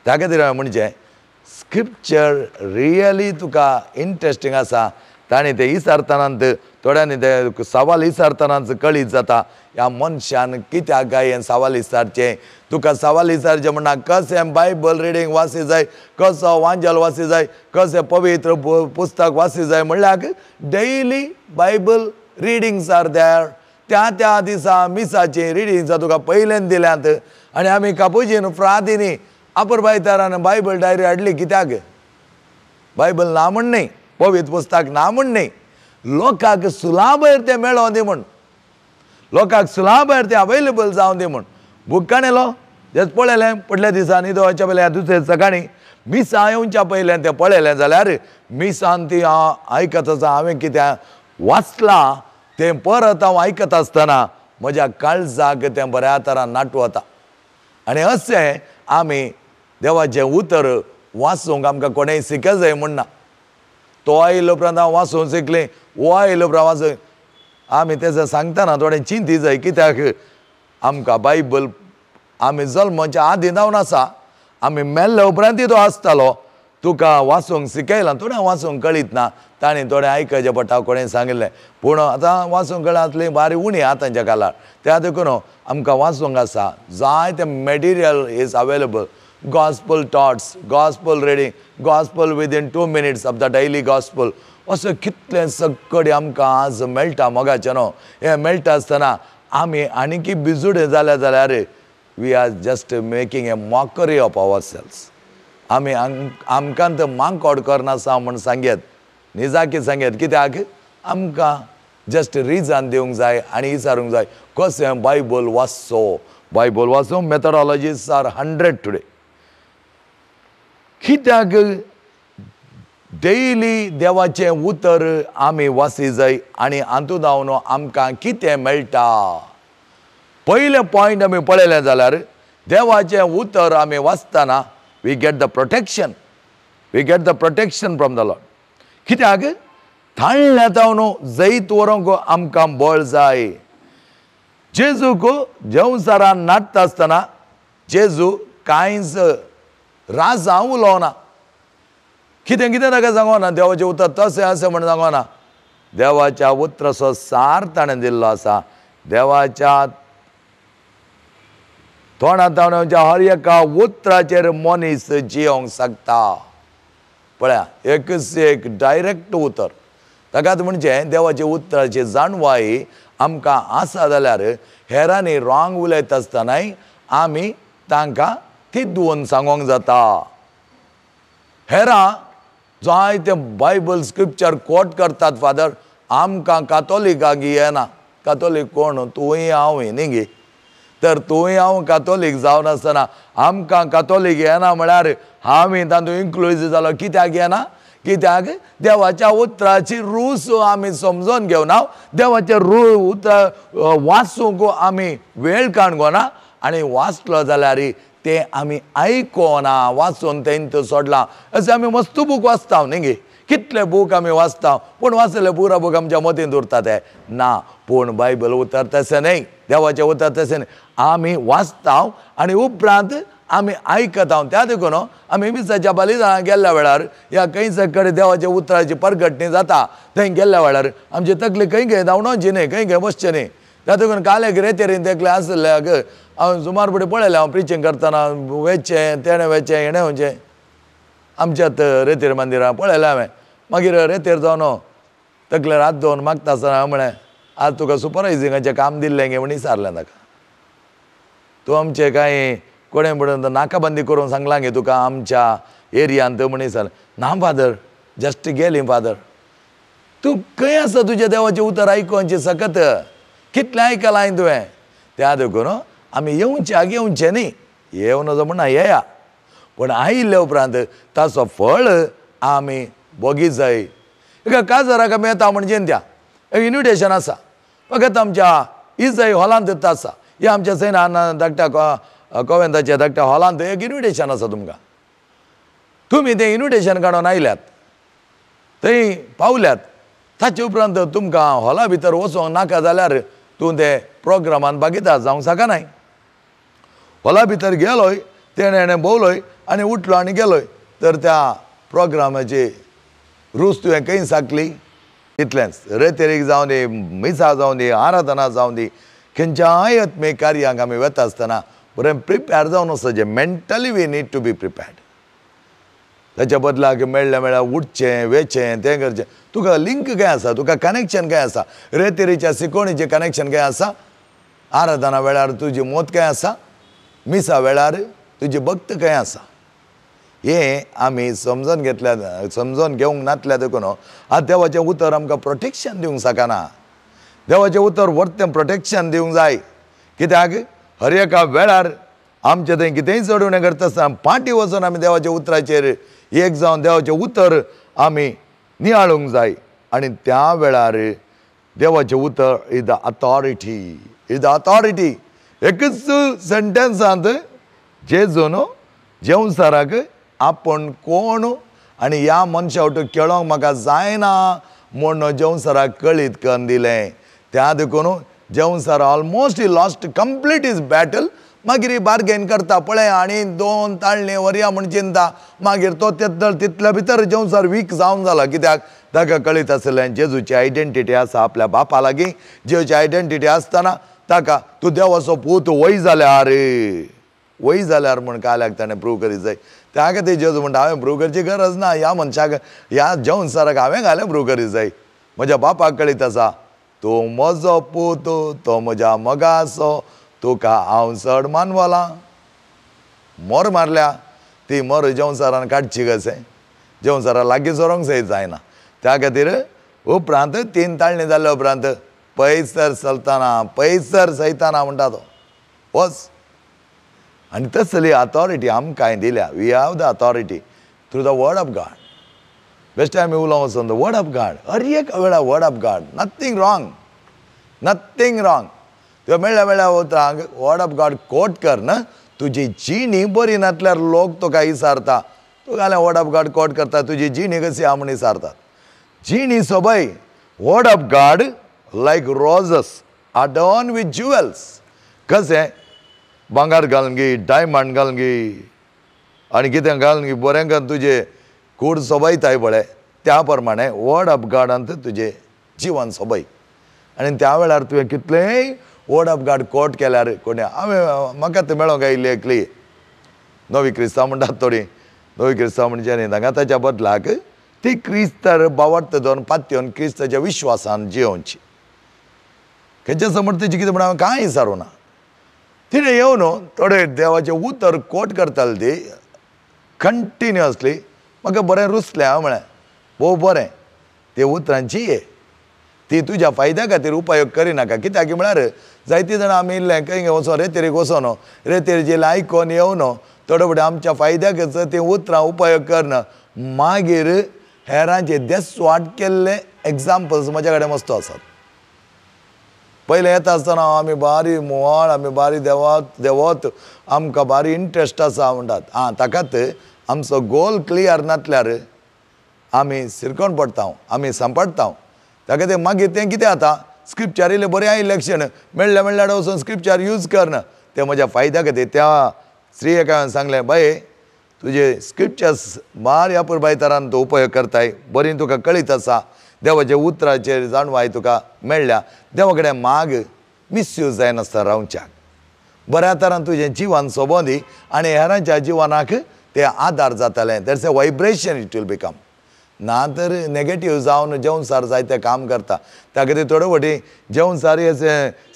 S1: त्या खातीर हांवें म्हणचें स्क्रिप्चर रियली तुका इंट्रस्टींग आसा ताणें तें विचारतनाच थोड्यांनी ते सवाल विचारतनाच कळीत जाता ह्या मनशान कित्याक काय हें सवाल विचारचें तुका सवाल विचारचें म्हणना कशें बायबल रिडींग वाची जाय कसो वांजल वाची जाय कशें पवित्र पुस्तक वाची जाय म्हणल्यार daily Bible readings are there त्या त्या दिसा मिसाची रिडिंग्स तुका पयलें दिल्यांत आनी आमी कापुजीन फ्रादिनी अपुरबायतारान बायबल डायरी हाडली कित्याक बायबल ना म्हण न्ही पवित्र पुस्तक ना म्हण न्ही लोकांक सुलाभेर तें मेळों दी म्हण लोकांक सुलाभेर तें अवेलेबल जावं दी म्हण बुकान येलो तेच पळयलें फुडल्या दिसांनी दोच्या पयलें दुसरे सकाळीं मिसां येवच्या पयलें तें पळयलें जाल्यार मिसान ती आयकत आसा हांवें कितें वाचलां तें परत हांव आयकत आसतना म्हज्या काळजाक तें बऱ्या तरान नाटू वता आनी अशें आमी देवाचें उतर वाचूंक आमकां कोणेंय शिकय जाय म्हणना तो आयलो उपरांत हांव वाचूंक शिकलें वो आयलो उपरांत वाचूंक आमी तें सांगतना थोडें चिंती जाय कित्याक आमकां बायबल आमी जल्माच्या आदीं जावन आसा आमी मेल्ल्या उपरांतूय तो आसतालो तुका वाचूंक शिकयलां थोड्यांक वाचूंक कळीत ना ताणें थोडें आयकचें पडटा कोणें सांगिल्लें पूण आतां वाचूंक कळातली बारी उणी आतांच्या काळार त्या देखून आमकां वाचूंक आसा जायतें material is available gospel thoughts, gospel reading, gospel within 2 minutes of the daily gospel. असं कितलें सगळें आमकां आज मेळटा मोगाचें न्हू हें मेळटा आसतना आमी आनीकी बिजुडे जाल्यार we are just making a mockery of ourselves आमी आमकां मांकोड करनासा म्हूण सांगेत निजाकी सांगेत कित्याक आमकां जस्ट रिजन दिवंक जाय आनी विचारूंक जाय कशें बायबल वाचो मेथडॉलॉजीज आर 100 टुडे कित्याक डेली देवाचें उतर आमी वाची जाय आनी हातूंत जावन आमकां कितें मेळटा पयलें पॉयंट आमी पळयलें जाल्यार देवाचें उतर आमी वाचतना we get the protection from the lord कित्याक थाळ्ळें जावन जैत व्हरूंक आमकां बळ जाय जेजूक जेवसारान नाटता आसतना जेजू कांयच राजा उलोवना कितें कितें ताका सांगोना देवाचें उतर तशें अशें म्हण सांगोना देवाच्या उतराचो सार ताणें दिल्लो आसा देवाच्या तोंडांतल्यान हर एका उतराचेर मनीस जियोंक शकता पळया एकच एक डायरेक्ट उतर ताकाच म्हणजे देवाच्या उतराची जाणवाय आमकां आसा जाल्यार हेरांनी रॉंग उलयता आसतनाय आमी तांकां थिद्दून सांगोंक जाता हेरां जायते बायबल स्क्रिप्चर कोट करतात फादर आमकां कातोलिकाक येना कातोलीक कोण तुंय हांवूय न्ही गे तर तुंय हांव कातोलीक जावन आसतना आमकां कातोलीक येना म्हळ्यार आमी तातूंत इन्क्लूज जालो कित्याक येना कित्याक देवाच्या उतराची रूस आमी समजून घेवना देवाचें उतर वाचूंक आमी वेळ काडगोना आनी वाचलो जाल्यार तें आमी आयकोना वाचून तेंच सोडलां अशें आमी मस्त बूक वाचता न्ही गे कितले बूक आमी वाचता पूण वाचले पुरा बूक आमच्या मतींत उरता ते ना पूण बायबल उतर तशें न्ही देवाचें उतर तशें न्ही आमी वाचता आनी उपरांत आमी आयकता त्या देखून आमी मिसाच्या बलिदानाक गेल्ल्या वेळार ह्या खंयचे कडेन देवाच्या उतराची परगटणी जाता थंय गेल्ल्या वेळार आमची तकली खंय खंय धांवणोची न्ही खंय खंय बसचें न्ही त्या देखून काले रेतेरीन तेकले आसल्याक हांव सुमार फुडें पळयलें हांव प्रिचींग करतना वेचें तेणें वेचें हेणें वचें आमच्यात रेतेर मंदिरां पळयलें हांवें मागीर रेतेर जावन तकलेर हात दवरून मागता आसतना हांव म्हळें आज तुका सुपरवायझिंगाचें काम दिल्लें गे म्हण विचारलें ताका तूं आमचे कांय कोणें म्हणून नाकाबंदी करून सांगलां गे तुका आमच्या एरियांत मनीस ना फादर जस्ट गेली फादर तूं खंय आसा तुज्या देवाचें उतर आयकोवचें सकत कितलें आयकलां हांवें तुवें त्या देखून आमी येवचे न्ही येव नजो म्हणना येया पण आयिल्ले उपरांत ताचो फळ आमी बोगीत जाय एका काजाराक मेळटा म्हणजे त्या एक इन्विटेशन आसा फकत आमच्या इजय हॉलांत आसा हे आमच्या सैन धाकट्या कोवेंताच्या धाकट्या हॉलांत एक इन्विटेशन आसा तुमकां तुमी तें इन्विटेशन काडून आयल्यात थंय पावल्यात ताचे उपरांत तुमकां हॉला भितर वचोंक नाका जाल्यार तूं ते प्रोग्रामान भागीदार जावंक शकनाय हॉला भितर गेलोय तेणें भोवलोय आनी उठलो आनी गेलोय तर त्या प्रोग्रामाची रूच तुवें खंय साकली इतलेंच रेतेरीक जावं दी मिसा जावं दी आराधना जावं दी खंयच्याय आत्मीक कार्याक आमी वता आसतना बरें प्रिपेर जावन वचचें mentally we need to be prepared ताच्या बदलाक मेळ्ळें उठचें वेचें तें करचें तुका लिंक काय आसा तुका कनेक्शन काय आसा रेतेरीच्या शिकोवणीचें कनेक्शन काय आसा आराधना वेळार तुजी मोत काय आसा मिसा वेळार तुजी भक्त काय आसा हें आमी समजून घेवंक नातल्या देखून आज देवाचें उतर आमकां प्रोटेक्शन दिवंक शकना देवाचें उतर वर्तें प्रोटेक्शन दिवंक जाय कित्याक हर एका वेळार आमचें थंय कितेंय चडून हें करता आसतना फाटीं वचून आमी देवाच्या उतराचेर एक जावन देवाचें उतर आमी नियाळूंक जाय आनी त्या वेळार देवाचें उतर इज द अथॉरिटी एकच सेंटेन्सांत जेजून जेवसाराक आपूण कोण आनी ह्या मनशा वटून केळोंक म्हाका जायना म्हूण जेवसाराक कळीत करून दिलें त्या देखून जेवसार almost he lost complete is battle मागीर बार्गेन करता पळय आनी 2 ताळणी वरया म्हण चिंता मागीर तो तितल्या भितर जेवसार वीक जावन जाला कित्याक ताका कळीत आसलें जेजूची आयडेंटिटी आसा आपल्या बापा लागीं जेवची आयडेंटिटी आसतना ताका तूं देवाचो पूत वय जाल्यार म्हण काल्याक ताणें प्रूव करीत जाय त्या खातीर जेजू म्हणटा हांवें प्रूव करची गरज ना ह्या मनशाक ह्या जेवसाराक हांवें घालें प्रूव करीत जाय म्हज्या बापाक कळीत आसा तूं म्हजो पूत तो म्हज्या मोगाचो तुका हांव चड मानवलां मोर मारल्या ती मोर जेवसारान काडची कशें जेवसारा लागीं सरोंक जायना त्या खातीर उपरांत 3 ताळणी जाल्ल्या उपरांत पयसर सैताना म्हणटा तो वच आनी तसली अथॉरिटी आमकां दिल्या we have the authority through the word of God best आमी उलोवंक वचून द वर्ड ऑफ गॉड हर एक वेळा word of God nothing wrong तुवें मेळ्ळ्या उतरांक वर्ड ऑफ गॉड कोट कर ना तुजी जिणी बरी नासल्यार लोक तुका विचारता तूं जाल्यार वर्ड ऑफ गॉड कोट करता तुजी जिणी कशी आहा म्हूण विचारतात जिणी सोबय word of God like roses adorned with jewels कशें भांगार घालून गी डायमंड घालून गी आनी कितें घालून गी बरें करून तुजें कूड सोबयताय पळय त्या प्रमाणे वर्ड ऑफ गॉडांत तुजें जिवन सोबय आनी त्या वेळार तुवें कितलेंय वर्ड ऑफ गॉड कोट केल्यार कोणी हांवें म्हाका तें मेळोंक आयिल्ली एकली नवी क्रिस्तांव म्हणटात थोडी नवी क्रिस्तांव म्हणजे न्ही तांकां ताच्या बदलाक ती क्रिस्त बावट दोन पात्योन क्रिस्ताच्या विश्वासान जियोवची खंयच्या समर्थीची कितें म्हण हांवें कांय विचारूं ना तिणें येवन थोडे देवाचें उतर कोट करताली ती कंटिन्युअसली म्हाका बरें रुचलें हांव म्हळें भोव बरें ते उतरांची ये ती तुज्या फायद्या खातीर उपयोग करिनाका कित्याक म्हळ्यार जायतीं जाणां आमी इल्लें खंय वचोन रेतेरीक वचोन रेतेरीचें आयकोन येवन थोडे फुडें आमच्या फायद्याक तीं उतरां उपयोग करना मागीर हेरांचे देसवाट केल्ले एग्जाम्पल्स म्हाज्या कडेन मस्तो आसात पयलें येता आसतना आमी बारी मुवाळ आमी बारी देवत आमकां बारी इंट्रस्ट आसा म्हणटात ताकाच आमचो गोल क्लियर नासल्यार आमी सिरकोन पडटा आमी सांपडटा ताका ते मागीर तें कितें जाता स्क्रिप्चर इल्लें बरें इलेक्शन मेळ्ळ्या वचून स्क्रिप्चर यूज करना ते म्हज्या फायद्या खातीर त्या स्त्रीयेक हांवें सांगलें बाये तुजे स्क्रिप्चर्स बार ह्या पुरबाय तरान तूं उपयोग करताय बरी तुका कळीत आसा देवाच्या उतराचेर जाणवाय तुका मेळ्ळ्या देवा कडेन माग मिसयूज जायनासतना रावच्याक बऱ्या तरान तुजें जिवन सोबोंदी आनी हेरांच्या जिवनाक तें आदार जातालें that's a vibration it will become ना तर नेगेटीव जावन जेवसार जायतें काम करता त्या खातीर थोडे फावटी जेवसार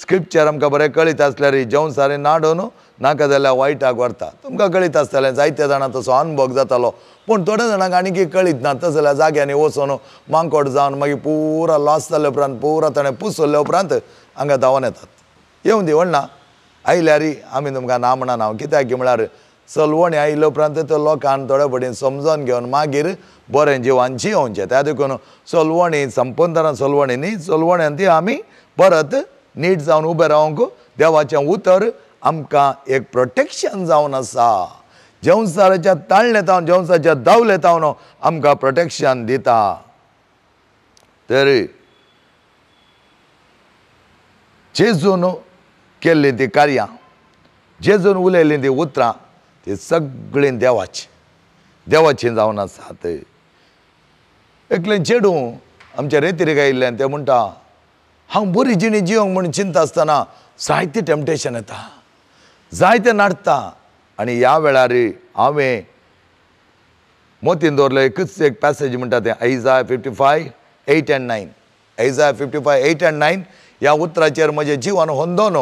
S1: स्क्रिप्चर आमकां बरें कळीत आसल्यार जेवसार नाडून नाका जाल्यार वायटाक व्हरता. तुमकां कळीत आसतलें, जायत्या जाणां तसो अनुभव जातालो. पूण थोड्या जाणांक आनीक कळीत ना. तस जाल्यार जाग्यांनी वचून मांकोड जावन मागीर पुरा लॉस जाले उपरांत पुरा ताणें पुसले उपरांत हांगा धांवन येतात. येवं दी व्हडना आयल्यार आमी तुमकां ना म्हणना. कित्याक म्हळ्यार चलवणी आयिल्ले उपरांत तो लोकांक थोडे पटीन समजोन घेवन मागीर बरें जिवान जियोवचें. त्या देखून चलवणी संपूर्ण चलवणी न्ही, चलवण्यान ती आमी परत नीट जावन उबे रावंक देवाचें उतर आमकां एक प्रोटेक्शन जावन आसा. जेवसाराच्या ताळणेतावन जेवसाच्या दावलेतावन आमकां प्रोटेक्शन दिता. तर जेजून केल्लीं ती कार्यां, जेजून उलयलीं ती उतरां, ती सगळीं देवाची जावन आसात. एकलें चेडूं आमच्या रेतीरेक आयिल्ल्यान तें म्हणटा, हांव बरी जिणी जियोंक म्हूण चिंता आसतना जायते टेम्पटेशन येता, जायते नाडटा. आनी ह्या वेळार हांवें मोतीन दवरलो एकच एक पॅसेज म्हणटा तें आयजाया 55:8-9. आयजाया 55:8-9 ह्या उतराचेर म्हजें जिवन होंदोन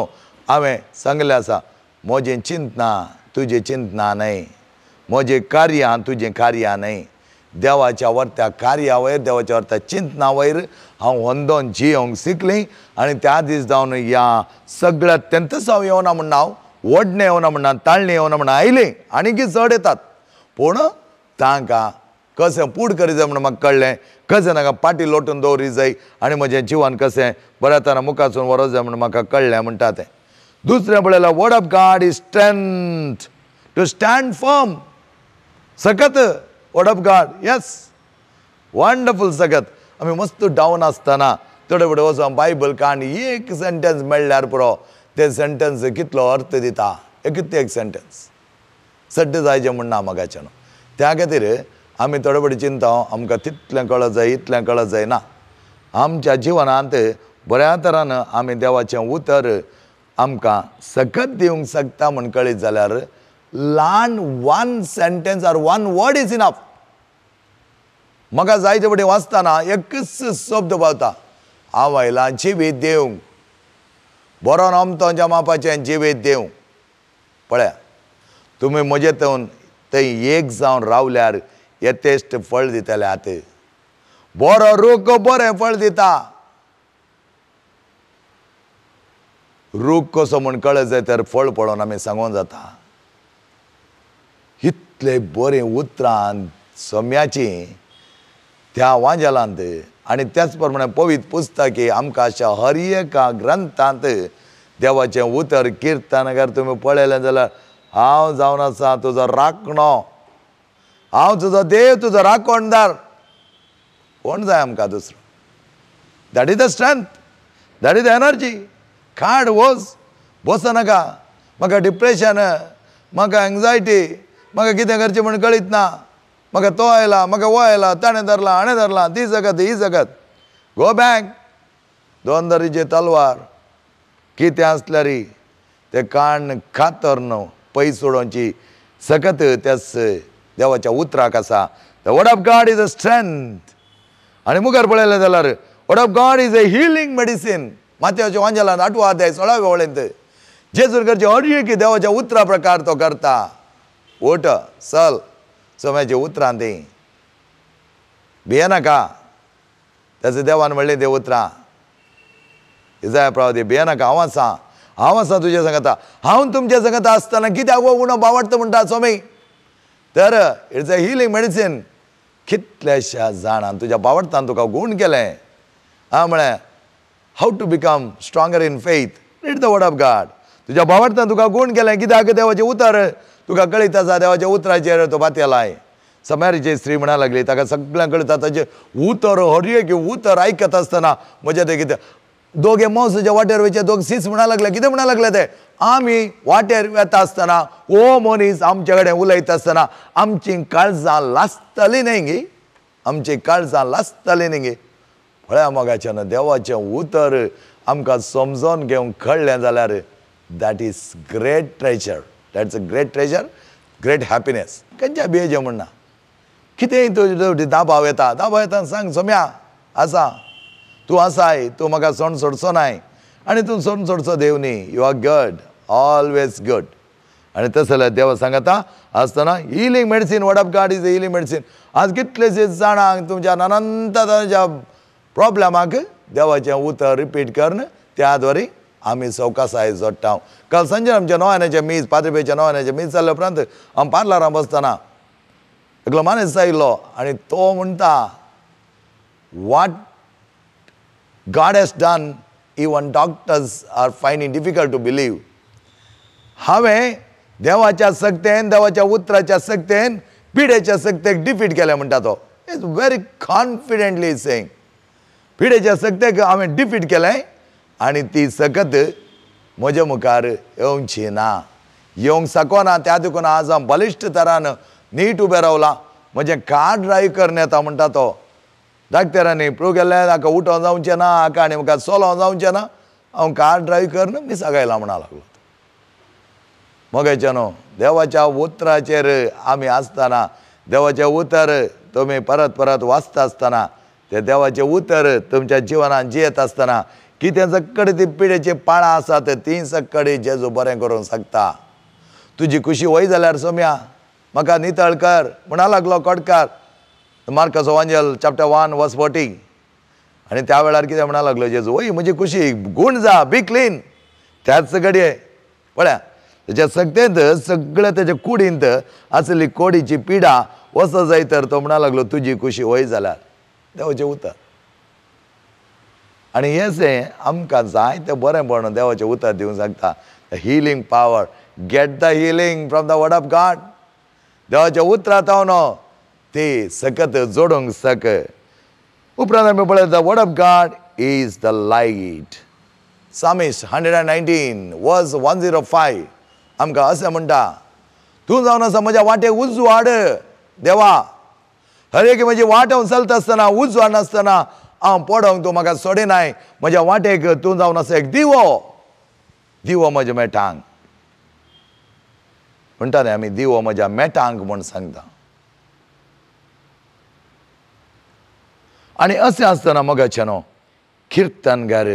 S1: हांवें सांगलें आसा, म्हजें चिंतना तुजें चिंतना न्हय, म्हजें कार्यां तुजें कार्यां न्हय. देवाच्या वर्त्या कार्या वयर, देवाच्या वर्त्या चिंतना वयर हांव होंदोन जियोंक शिकलीं. आनी त्या दीस जावन ह्या सगळ्या तेंतसांव येवना म्हणना, हांव वडणें येवना म्हणना, ताळणी येवना म्हणना, आयलीं आनीक चड येतात. पूण तांकां कशें पूड करी जाय म्हणून म्हाका कळ्ळें, कशें नाका पाटी लोटून दवरी जाय आनी म्हजें जिवन कशें बऱ्या तरां मुखासून व्हरों जाय म्हणून म्हाका कळ्ळें म्हणटा तें. दुसरें पळयल्यार word of God is strength to stand firm. सकत word of God, yes, wonderful. सकत आमी मस्त डावन आसतना थोडे फुडें वचून बायबल काण एक सेंटेन्स मेळ्ळ्यार पुरो, ते सेंटेन्स कितलो अर्थ दिता. एक सेंटेन्स सड्ड जायचें म्हणना म्हाकाच्यान. त्या खातीर आमी थोडे फावटी चिंता आमकां तितलें कळत जाय, इतलें कळत जाय. ना, आमच्या जिवनांत बऱ्या तरान आमी देवाचें उतर आमकां सकत दिवंक शकता म्हूण कळीत जाल्यार ल्हान one sentence or one word is enough. म्हाका जायते फावटी वाचतना एकच शब्द पावता, हांव आयलां जिवीत दिवंक, बरो नमतोच्या मापाचें जिवीत दिवंक. पळया, तुमी म्हजे थंय एक जावन रावल्यार येतेश्ट फळ दितले. आतां बरो रूख बरें फळ दिता. रूख कसो म्हूण कळत जाय तर फळ पळोवन आमी सांगूं जाता. इतले बरें उतरां सोम्याची त्या वांजेलांत आनी त्याच प्रमाणे पवित्र पुस्तकी आमकां अशा हर एका ग्रंथांत देवाचें उतर किर्तनकार तुमी पळयलें जाल्यार, हांव जावन आसा तुजो राखणो, हांव तुजो देव, तुजो राखणदार. कोण जाय आमकां दुसरो? That is the strength, that is the energy. खाड वच, बसनाका. म्हाका डिप्रेशन, म्हाका एंग्जायटी, म्हाका कितें करचें म्हूण कळीत ना, म्हाका तो आयला, म्हाका वो आयला, ताणें धरला, हाणें धरला, ती जगत ही जगत. Go back. दोन दरीचे तलवार कितें आसल्यार ते काण खातर न्हू पयस सोडोवची सकत त्याच देवाच्या उतराक आसा. The word of God is a strength. आनी मुखार पळयलें जाल्यार word of God is a healing medicine. मातयेच्या वांजेलांत 8वा अध्याय 16व्या वळेंत जेजून करचे हर एक देवाच्या उतरा प्रकार तो करता. उठ, चल, सोम्याची उतरां ती भियेनाका. त्याचं देवान म्हणलें ते उतरां इजाया प्रवादी, भियेनाका, हांव आसा तुजे सांगता. हांव तुमच्या सांगता आसतना कित्याक वो उणो बावडटा म्हणटा सोमी. तर इट्स अ हिलिंग मेडिसीन. कितल्याशा जाणां तुज्या बावडटान तुका गूण केलें. म्हळें how to become stronger in faith, read the word of God. तुज्या बावडटान तुका गूण केलें. कित्याक देवाचें उतर तुका कळीत आसा. देवाच्या उतराचेर तो बातये लाय. समारीची स्त्री म्हणा लागली, ताका सगळ्यांक कळटा ताचें उतर हर एक उतर आयकत आसतना म्हजें तें कितें दोगे मोसाच्या वाटेर वयचे दोग सीस म्हणा लागले. कितें म्हणा लागले ते? आमी वाटेर वेता आसतना ओ मनीस आमचे कडेन उलयता आसतना आमचीं काळजां लासतलीं न्हय गे, आमचीं काळजां लासतलीं न्हय गे. पळया मोगाच्यान देवाचें उतर आमकां समजोन घेवंक कळ्ळें जाल्यार that is great treasure. That's a great treasure, great happiness. खंयच्या भियेचें म्हणना. कितेंय तुजे दाबाव येता सांग सोम्या आसा, तूं आसाय, तूं म्हाका सोडचो नाय. आनी तूं सोडचो देव न्ही. यू आर गड, ऑलवेज गड. आणि तसं जाल्यार देवा सांगता आसतना healing medicine word of God is a healing medicine. आज कितलेशे जाणांक तुमच्या अनंत तरांच्या प्रॉब्लेमाक देवाचें उतर रिपीट करन त्या द्वारे आमी सवकासाय जोडटा. काल संजय आमच्या नोवाण्याच्या मीस पाद्रीपेच्या नोवाण्याच्या मीस जाल्ल्या उपरांत हांव पार्लरांत बसतना एकलो मनीस आयिल्लो आनी तो म्हणटा what God has done, even doctors are finding difficult to believe. हांवें देवाच्या सक्तेन देवाच्या उतराच्या सक्तेन पिडेच्या सक्तेक डिफीट केलें म्हणटा तो. इट्स व्हेरी कॉन्फिडेंटली सेईंग पिडेच्या सक्तेक हांवें डिफीट केलें आनी ती सकत म्हज्या मुखार येवची ना, येवंक साकोना. त्या देखून आज हांव बलिश्ट तरान नीट उबें रावलां. म्हजें कार्ड ड्रायव्ह करन येता म्हणटा तो. डाक्टरांनी प्रूव केलें हाका उठोवं जावचें ना, हाका आनी म्हाका चलोवं जावचें ना, हांव कार ड्रायव्ह करन मिसा गायला म्हणा लागलो. मोगाचें न्हू, देवाच्या उतराचेर आमी आसतना देवाचें उतर तुमी परत परत वाचता आसतना तें देवाचें उतर तुमच्या जिवनांत जियेत आसतना कितें सक्कड ती पिडेची पाळां आसात ती सक्कड जेजू बरें करूंक शकता. तुजी खुशी वय जाल्यार सोम्या म्हाका नितळ कर म्हणा लागलो कोडकार. मार्कस एवांजल चॅप्टर 1 वर्स 40. आनी त्या वेळार कितें म्हणा लागलो जेजू, वय म्हजी खुशी गूण जा, बी क्लीन. त्याच घडये पळया तेच्या सक्तेंत सगळें तेच्या कुडींत आसली कोडीची पिडा वच जाय तर तो म्हणा लागलो तुजी खुशी वय जाल्यार देवाचें उतर. आनी हें आमकां जाय तें बरेंपण देवाचें उतर दिवंक शकता. The healing power, get the healing from the word of God. देवाच्या उतरांत न्हू ती सकत जोडूंक सक. उपरांत आमी पळयता the word of God is the light. Psalmist 119 वर्स 105 आमकां अशें म्हणटा, तूं जावन आसा म्हज्या वाटेक उजवाड देवा. हर एक म्हजी वाट हांव चलता आसतना उजवाड नासतना हांव पडोंक तूं म्हाका सोडिनाय. म्हज्या वाटेक तूं जावन आसा एक दिवो, दिवो म्हज्या मेटांक. म्हणटा न्ही आमी दिवो म्हज्या मेटांक म्हूण सांगता. आनी अशें आसतना मोगाचें न्हू किर्तनगार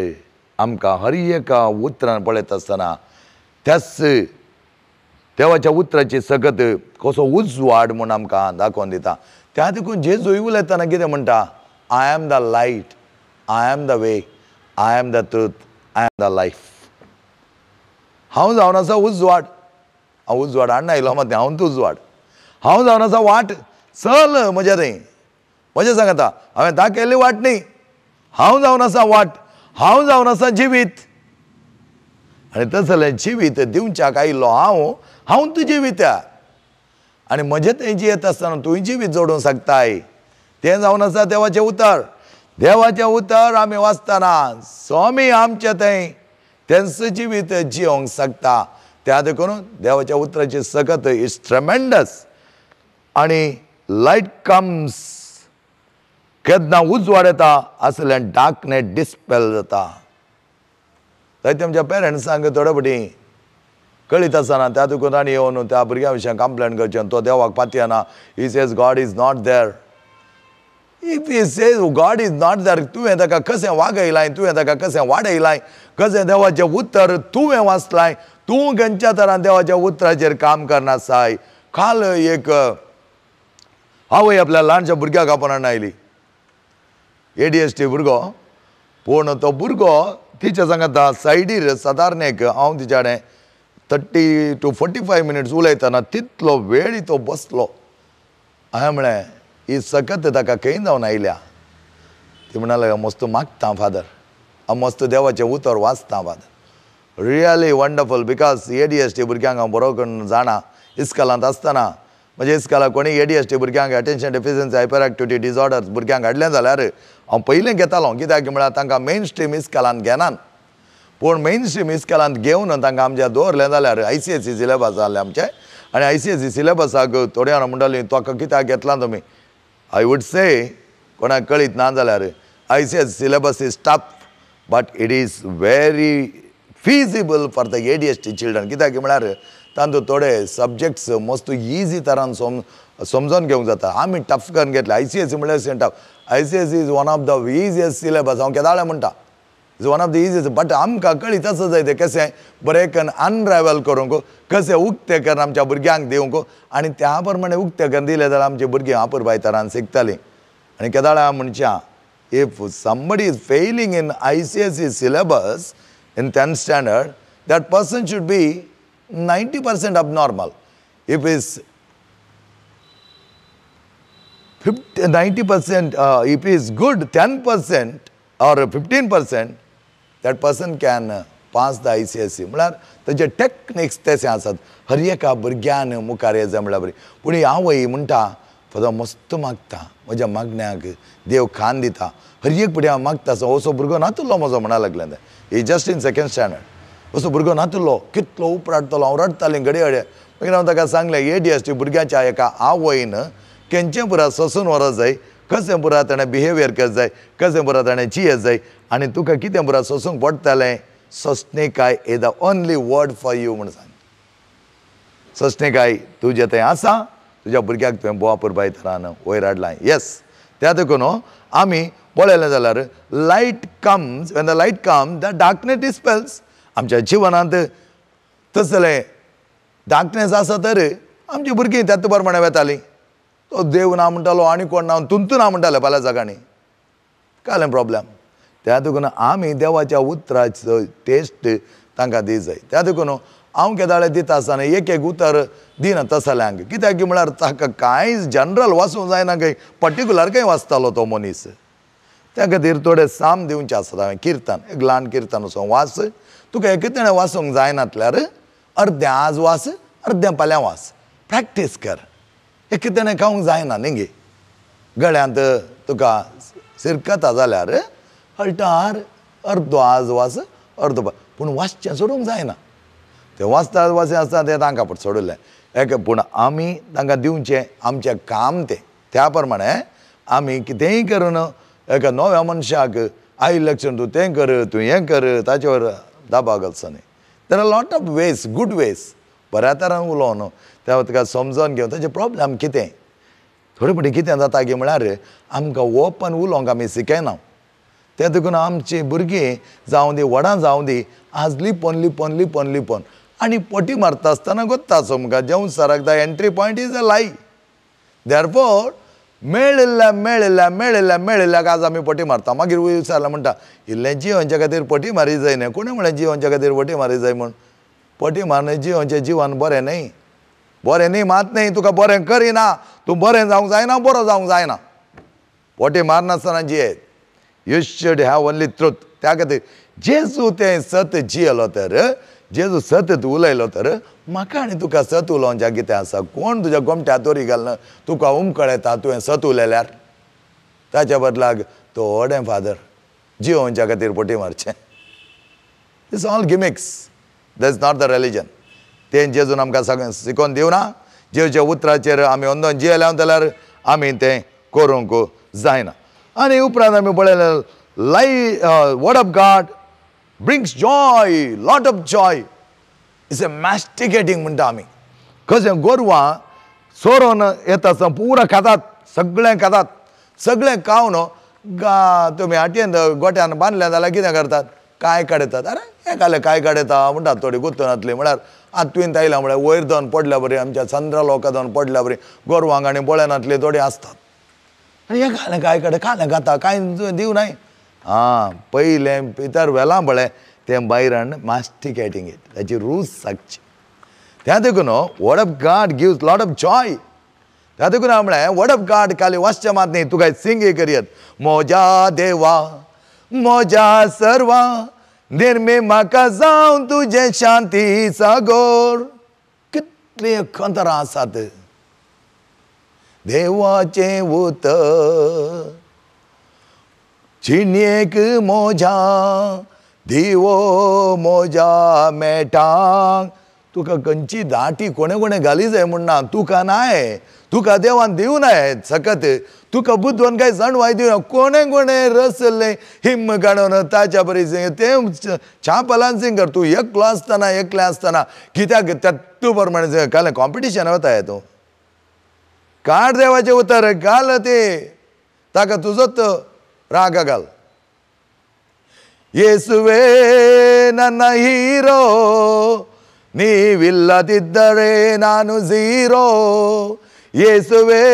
S1: आमकां हर एका उतरान पळयत आसतना त्याच देवाच्या उतराची सकत कसो उजवाड म्हूण आमकां दाखोवन दिता. त्या देखून जेजू उलयतना कितें म्हणटा, I am the light, I am the way, I am the truth, I am the life. हांव जावन आसा उजवाड. हांव उजवाड हाडून आयलो मात हांव तूं उजवाड. हांव जावन आसा वाट, चल म्हज्या थंय. म्हजें सांगता हांवें दाखयल्ली वाट न्ही, हांव जावन आसा वाट, हांव जावन आसा जिवीत. आनी तसलें जिवीत दिवच्याक आयिल्लो हांव तूं जिवीत. आनी म्हजें थंय जियेत आसतना तुवें जिवीत जोडूंक शकताय. तें जावन आसा देवाचें उतर. देवाचें उतर आमी वाचतना स्वामी आमचें थंय तेंच जिवीत जियोंक शकता. त्या देखून देवाच्या उतराची सकत इज ट्रेमेंडस. आनी लायट कम्स केन्ना उजवाड येता असलें डार्कनेस डिस्पेल जाता. जायते आमच्या पेरंट्सांक थोडे फावटी कळीत आसतना त्या देखून तांणी येवन त्या भुरग्या विशयी कंप्लेन करचें. तो देवाक पातयना. He says God is not there. If he says God is not there, तुवें ताका कशें वागयलाय, तुवें ताका कशें वाडयलाय, कशें देवाचें उतर तुवें वाचलाय, तूं खंयच्या तरान देवाच्या उतराचेर काम करनासाय. काल एक हांवूय आपल्या ल्हानशा भुरग्याक आपोवन हाडून आयली. ADHD भुरगो, पूण तो भुरगो तिच्या सांगता सायडीर सादारण एक हांव तिच्या कडेन 30 to 45 मिनिट्स उलयतना तितलो वेळ तो बसलो. हांवें म्हळें ही सकत ताका खंय जावन आयल्या. ती म्हणलें मस्त मागता फादर, हांव मस्त देवाचें उतर वाचता father. Really wonderful. Because ADHD भुरग्यांक हांव बरो करून जाणा. इस्कॉलांत आसतना म्हणजे इस्कॉलाक कोणी ADHD भुरग्यांक attention deficiency hyper activity disorders भुरग्यांक हाडलें जाल्यार हांव पयलें घेतालो. कित्याक म्हळ्यार तांकां मेन स्ट्रीम इस्कॉलांत घेनात. पूण मेन स्ट्रीम इस्कॉलांत घेवन तांकां आमच्या दवरलें जाल्यार ICSE सिलेबस जालें आमचें. आनी ICSE सिलेबसाक थोड्या जाणां म्हणटालीं ताका कित्याक घेतलां तुमी. आय वूड से कोणाक कळीत ना जाल्यार ICSE syllabus is tough but it is very feasible for the ADHD children. कित्याक म्हळ्यार तांतूं थोडे सब्जेक्ट्स मस्त इजी तरान समजोन घेवंक जाता. आमी टफ करून घेतले. ICSE म्हळ्यार tough. ICSE is one of the easiest syllabus. हांव केदाळे म्हणटा is one of the easiest. But आमकां कळीत तसं जाय तें कशें बरें करून अनरायवल करूंक, कशें उक्तें करून आमच्या भुरग्यांक दिवंक, आनी त्या प्रमाणे उक्तें करून दिलें जाल्यार आमची भुरगीं आपुरबाय तरान शिकतालीं. आनी केदाळा म्हणच्या if somebody is failing in ICSE syllabus in 10th standard, that person should be 90% abnormal. If is 90%, if is good 10% or 15%, that person can pass the ICSE. म्हळ्यार ताचे टेक्निक्स तशें आसात. हर एका भुरग्यान मुखार येता म्हळ्यार बरी. पूण ही आवय म्हणटा फदो मस्त मागता, म्हज्या मागण्याक देव खान दिता. हर एक फुडें हांव मागता असो भुरगो नातुल्लो म्हजो म्हणा लागलें. ही जस्ट इन 2nd स्टँडर्ड. असो भुरगो नातुल्लो, कितलो उपराडटलो, हांव रडटालें घडये घडये. मागीर हांव ताका सांगलें ADHD भुरग्याच्या एका आवयन केंचें पुरा सोंसून व्हरत जाय, कशें पुरा ताणें बिहेवियर करत जाय, कशें पुरा ताणें जियेत जाय, आनी तुका कितें पुरा सोंसूंक पडटलें. सोंसणेकाय is the only word for you म्हूण सांग. सोंसणेकाय तुजें तें आसा, तुज्या भुरग्याक तुवें बोवा पुरबाय तरान वयर हाडलां. येस, त्या देखून आमी पळयलें जाल्यार light comes, Wien the light comes the darkness dispels. आमच्या जिवनांत तसलें डार्कनेस आसा तर आमची भुरगीं त्याच प्रमाणे वेतालीं. तो देव ना म्हणटालो आनी कोण ना तुंतू ना म्हणटाले फाल्यां सकाळीं. कालें प्रॉब्लेम. त्या देखून आमी देवाच्या उतराचो टेस्ट तांकां दी जाय. त्या देखून हांव केदाळे दिता आसतना एक एक उतर दिना तसल्यांक. कित्याक की म्हळ्यार ताका कांय जनरल वाचूंक जायना, खंय पर्टिक्युलर खंय वाचतालो तो मनीस. त्या खातीर थोडे साम दिवचें आसता. हांवें किर्तन, एक ल्हान किर्तन असो वाच. तुका एकतेणें वाचूंक जायनातल्यार अर्दें आज वाच, अर्दें फाल्यां वाच. प्रॅक्टीस कर. एकतेणें खावंक जायना न्ही गे. गळ्यांत तुका सिरकता जाल्यार हळटार अर्दो आज वाच, अर्दो पूण वाचचें सोडूंक जायना. ते वाचता वाचें आसता तें तांकां पट सोडलें. पूण आमी तांकां दिवचें आमचें काम तें. त्या प्रमाणे आमी कितेंय करून एका नव्या मनशाक आई लक्षण तूं तें कर, तूं हें कर, ताचे वर दाबाव घालचो न्ही. There are lot of ways, good ways. बऱ्या तरान उलोवन त्या तुका समजोन घेवन ताचें प्रॉब्लेम कितें. थोडे फावटी कितें जाता की म्हळ्यार आमकां ओपन उलोवंक आमी शिकयना. त्या देखून आमची भुरगीं जावं दी, व्हडां जावं दी, आज लिपोन लिपोन लिपोन लिपोन आनी पोटी मारता आसतना कोत्ता समका जेवून सराक the entry point is a लाई. देरफोर मेळिल्ल्या मेळिल्ल्या मेळिल्ल्या मेळिल्ल्याक आज आमी पोटी मारता. मागीर विचारलें म्हणटा इल्लें जिवनच्या खातीर पोटी मारी जाय न्ही. कोणें म्हळें जिवनच्या खातीर पोटी मारी जाय म्हूण. पोटी मारन जिवनचें जिवन बरें न्ही. बरें न्ही मात न्ही. तुका बरें करिना, तूं बरें जावंक जायना, बरो जावंक जायना. पोटी मारनासतना जियेत. You should have only truth. त्या खातीर जेजू तें सत जियेलो तर, जेजू सतत उलयलो तर म्हाका आनी तुका सत उलोवच्या कितें आसा. कोण तुज्या गोमट्यात तोरी घालना तुका उमकळ येता तुवें सत उलयल्यार. ताच्या बदलाक तो व्हडें फादर जिवोवच्या खातीर पोटी मारचें. It's all gimmicks. That's not the religion. तें जेजून आमकां सगळें शिकोवन दिवना. जेवच्या उतराचेर आमी अंदोन जियेल्या जाल्यार आमी तें करूंक जायना. आनी उपरांत आमी पळयलें word of God brings joy, lot of joy. It's a masticating म्हणटा आमी. कशें गोरवां सोरोन येता आसतना पुरा खातात, सगळें खातात. सगळें खावन तुमी हाटयेन गोट्यान बांदलें जाल्यार कितें करतात, कांय काडयतात. अरे हें घालें कांय काडयता म्हणटात थोडी गुंतून म्हळ्यार आतां तुवें आयला म्हळ्यार वयर जावन पडल्या बरी, आमच्या चंद्रा लोकां जावन पडल्या बरी गोरवांक आनी बोळ्यानातली थोडी आसतात. आनी हें घालें कांय काडे खालें खाता कांय दिवं नाय. पयलें भितर वेलां बळें तें भायर हाडून मास्टिकेटींग इट. ताची रूच सांगची. त्या देखून word of God gives lot of Joy. त्या देखून हांव म्हळें वर्ड ऑफ गॉड खाली वाचचें मात न्ही, तुका सिंग करियत. म्हज्या देवा म्हज्या सर्वा निर्मे म्हाका जावं तुजें शांती सागोर. कितलीं खंतरां आसात. देवाचें उतर चिन्येक मोजा दिवो मोजा मेटांक. तुका खंयची दाटी कोणें कोणें घाली जाय म्हणना. तुका नाय, तुका देवान दिवं नाय सकत. तुका बुद्धवन कांय सणवाय दिवं ना. कोणें कोणें रसलें हिम्म काडून ताच्या बरी तें छापलान सिंग कर. तूं एकलें आसतना कित्याक तूं प्रमाणे कालें कॉम्पिटिशन वता हे तूं. काड देवाचें उतर घाल ते ताका तुजोच राग घाल. ಯೇಸುವೇ ನನ್ನ ಹೀರೋ, ನೀವಿಲ್ಲದಿದ್ದರೆ ನಾನು ಝೀರೋ. ಯೇಸುವೇ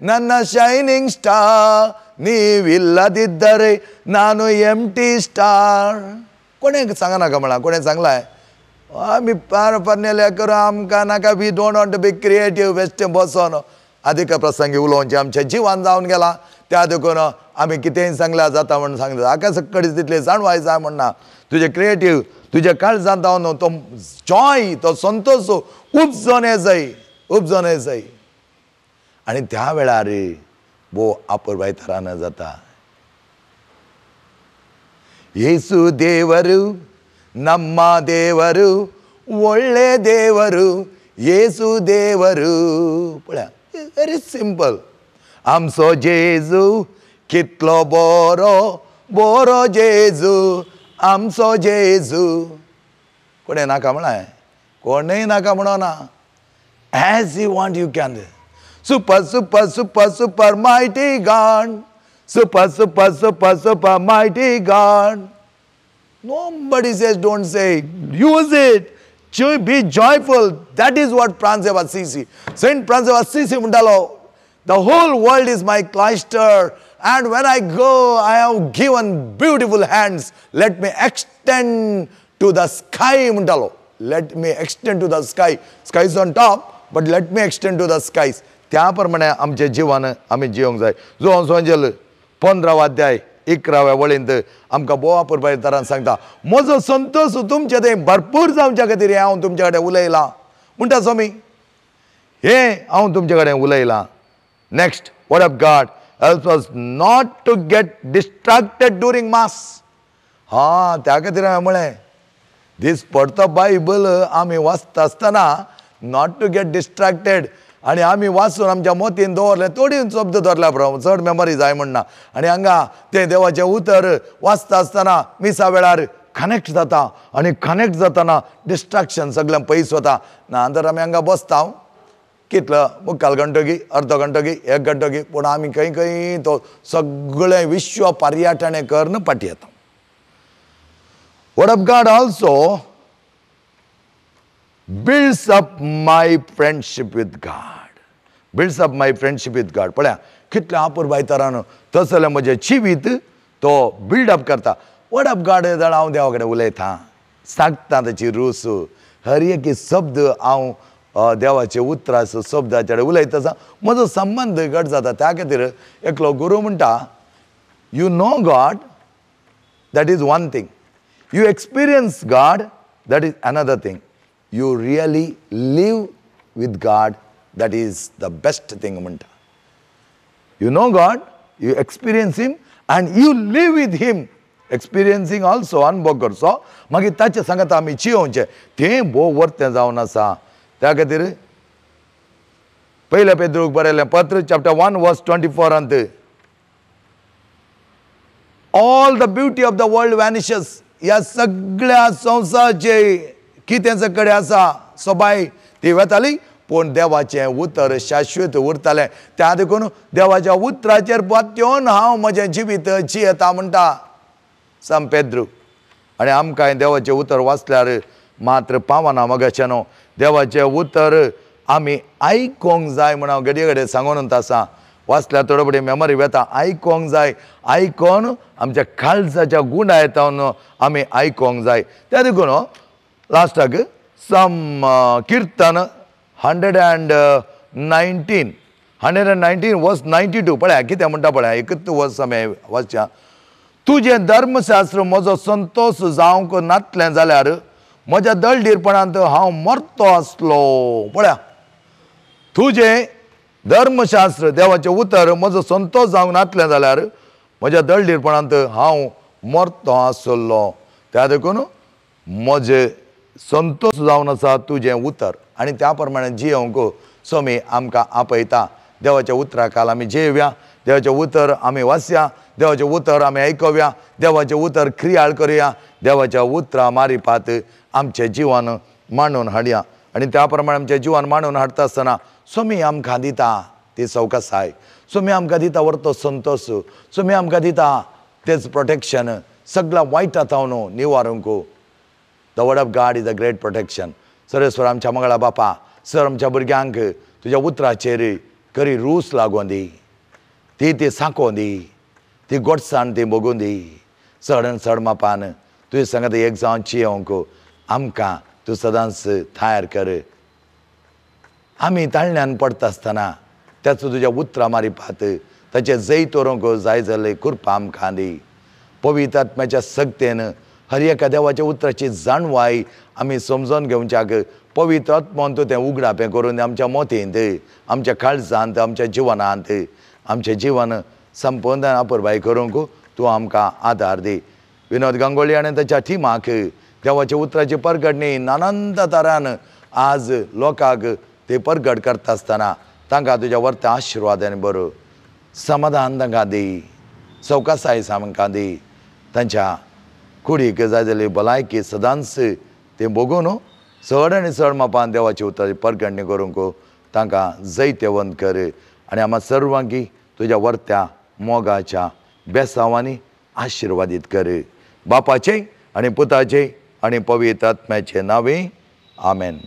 S1: ನನ್ನ ಶೈನಿಂಗ್ ಸ್ಟಾರ್, ನೀವಿಲ್ಲದಿದ್ದರೆ ನಾನು एम्प्टी स्टार. कोणे सांगा का मला, कोणे सांगलाय आम्ही पारपरणे करू आमका नाका, we don't want to be creative waste बसोन अधिक प्रसंगी उलोवचे आमच्या जीवन जावन गेला. त्या देखून आम्ही कितेंय सांगल्या जाता म्हणून सांगता. आकाश कडेच तितले जाणवाय जाय म्हणना. तुझे क्रिएटिव्ह तुझ्या काळजांत जावन तो जॉय, तो संतोष उपजोन येजाय, उपजोन येजाय. आणि त्या वेळार बो अपूर्वाय तरान जाता. ಯೇಸು ದೇವರು ನಮ್ಮ ದೇವರು, ಒಳ್ಳೆ ದೇವರು ಯೇಸು ದೇವರು. Very simple. आमचो जेजू कितलो बरो बरो जेजू, आमचो जेजू. कोणे नाका म्हणाय, कोणेय नाका म्हणो ना. As you want you can. Super super super super mighty God, super super super super mighty God. Nobody says don't say it. Use it. Be joyful. That is what Francis of Assisi, Saint Francis of Assisi mundalo, the whole world is my cloister, and when I go I have given beautiful hands, let me extend to the sky mundalo. Let me extend to the sky. Sky is on top, but let me extend to the skies. त्याप्रमाणे आमचे जीवन आम्ही जिवंक जाय. जो सोंजल 15वा अध्याय 11व्या वळींत आमकां बोवापूर bye तरान सांगता, म्हजो संतोष तुमचे थंय भरपूर जावच्या खातीर हांव तुमचे कडेन उलयलां म्हणटा स्वामी. हे हांव तुमचे कडेन उलयलां. Next word of God helps us not to get distracted during mass. हां, त्या खातीर हांवें म्हळें दीस पडतो बायबल आमी वाचता आसतना नॉट टू गेट डिस्ट्रॅक्टेड. आणि आम्ही वाचून आमच्या मोतीन दवरले, थोडी शब्द धरल्या प्रमाणे चड मेमरी जाय म्हणना. आणि हांगा ते देवाचें उतर वाचता आसतना मिसा वेळार कनेक्ट जाता, आणि कनेक्ट जातना डिस्ट्रॅक्शन सगळें पयस वता. नाजाल्यार आमी हांगा बसता कितलो मुक्काल घंटोगी, अर्द घंटोगी, 1 घंटोगी, पूण आमी खंय खंय तो सगळें विश्व पर्यटन करून पाटी येता. Word of God also builds up my friendship with God. Builds up my friendship with God. पळया कितल्या अपूर्वाय तरान तसले म्हजें जिवीत तो बिल्डअप करता. वर्ड ऑफ गॉड जाण हांव देवा कडेन उलयतां, सांगता ताची रूस. हर एक शब्द हांव देवाचे उतरास शब्दाचे कडेन उलयता आसा, म्हजो संबंद घट जाता. त्या खातीर एकलो गुरू म्हणटा, you know God, that is one thing. You experience God, that is another thing. You really live with God, that is the best thing म्हणटा. You know God, you experience Him, and you live with Him. Experiencing also अनुभव करचो, मागीर ताचे सांगता आमी जियोवचें. तें भोव वर्तें जावन आसा. त्या खातीर पयल्या पेद्रूक बरयलें पत्र चॅप्टर 1 वर्स 24 अंत, all the beauty of the world vanishes. ह्या सगळ्या संवसाराचे कितें कडेन आसा सोबाय ती वताली, पूण देवाचें उतर शाश्वत उरतालें. त्या देखून देवाच्या उतराचेर पात्योन हांव म्हजें जिवीत जियेता म्हणटा सान पेद्रू. आनी आमकां देवाचें उतर वाचल्यार मात्र पावना मगाचें न्हू. देवाचें उतर आमी आयकोंक जाय म्हण हांव घडये घडये सांगून आसा. वाचल्यार थोडे बडी मेमरी वेता. आयकोंक जाय, आयकोन आमच्या काळजाच्या गुणायतावन आमी आयकोंक जाय. त्या देखून लास्टाक सम कीर्तन 119 वर्स 92 पळया कितें म्हणटा पळया. एकच वर्स आमी वाचच्या. तुजें धर्मशास्त्र म्हजो संतोष जावंक नातलें जाल्यार म्हज्या दळदीरपणांत हांव मरतो आसलो. पळया, तुजें धर्मशास्त्र देवाचें उतर म्हजो संतोष जावंक नातलें जाल्यार म्हज्या दळदीरपणांत हांव मरतो आसलो. त्या देखून म्हजें संतोष जावन आसा तुजें उतर, आनी त्या प्रमाणे जियोंक स्वामी आमकां आपयता. देवाच्या उतरा खाल आमी जियेवया, देवाचें उतर आमी वाचया, देवाचें उतर आमी आयकव्या, देवाचें उतर क्रियाळ करुया, देवाच्या उतरा मारिपात आमचें जिवन मांडून हाडया. आनी त्या प्रमाणे आमचें जिवन मांडून हाडटा आसतना स्वामी आमकां दिता ती सवकासाय, स्वामी आमकां दिता व्हरतो संतोष, स्वामी आमकां दिता तेच प्रोटेक्शन, सगळा वाईट आतावनो निवारूंक the word of God is a great protection. सर्वेस्वर आमच्या मंगळा बापा, सर आमच्या भुरग्यांक तुज्या उतराचेर खरी रूस लागोवन दी, ती सांकोवन दी, ती गोडसाण ती बगून दी. चड मापान तुजे सांगात एक जावन जियोंक आमकां तूं सदांच तयार कर. आमी ताळण्यान पडटा आसतना त्याचो तुज्या उतरां मारिपात ताचे जैत तोरूंक जाय जाल्ले कृपा आमकां दी. पवित्र आत्म्याच्या सक्तेन हर एका देवाच्या उतराची जाणवाय आमी समजून घेवच्याक पवित्र आत्मान तूं तें उगडापें करून आमच्या मोतींत, आमच्या काळजांत, आमच्या जिवनांत, आमचें जिवन संपूर्ण अपुरबाय करूंक तूं आमकां आदार दी. विनोद गांगुली आनी ताच्या टिमाक देवाच्या उतराची परगडणी नानंद तरान आज लोकांक ते परगड करता आसतना तांकां तुज्या वर्ता आशिर्वादान बरो समाधान तांकां दी, चौकसाय आमकां दी. तांच्या कुडीक जाय जाल्यार भलायकी सदांच ते बगून चड आनी चड मापान देवाची उतराची परगडणी करूंक तांकां जैतवंत कर. आनी आम्हा सर्वांकी तुज्या वर्त्या मोगाच्या बेसांवांनी आशिर्वादीत कर. बापाचे आनी पुताचे आनी पवित्र आत्म्याचे नांवे आमेन.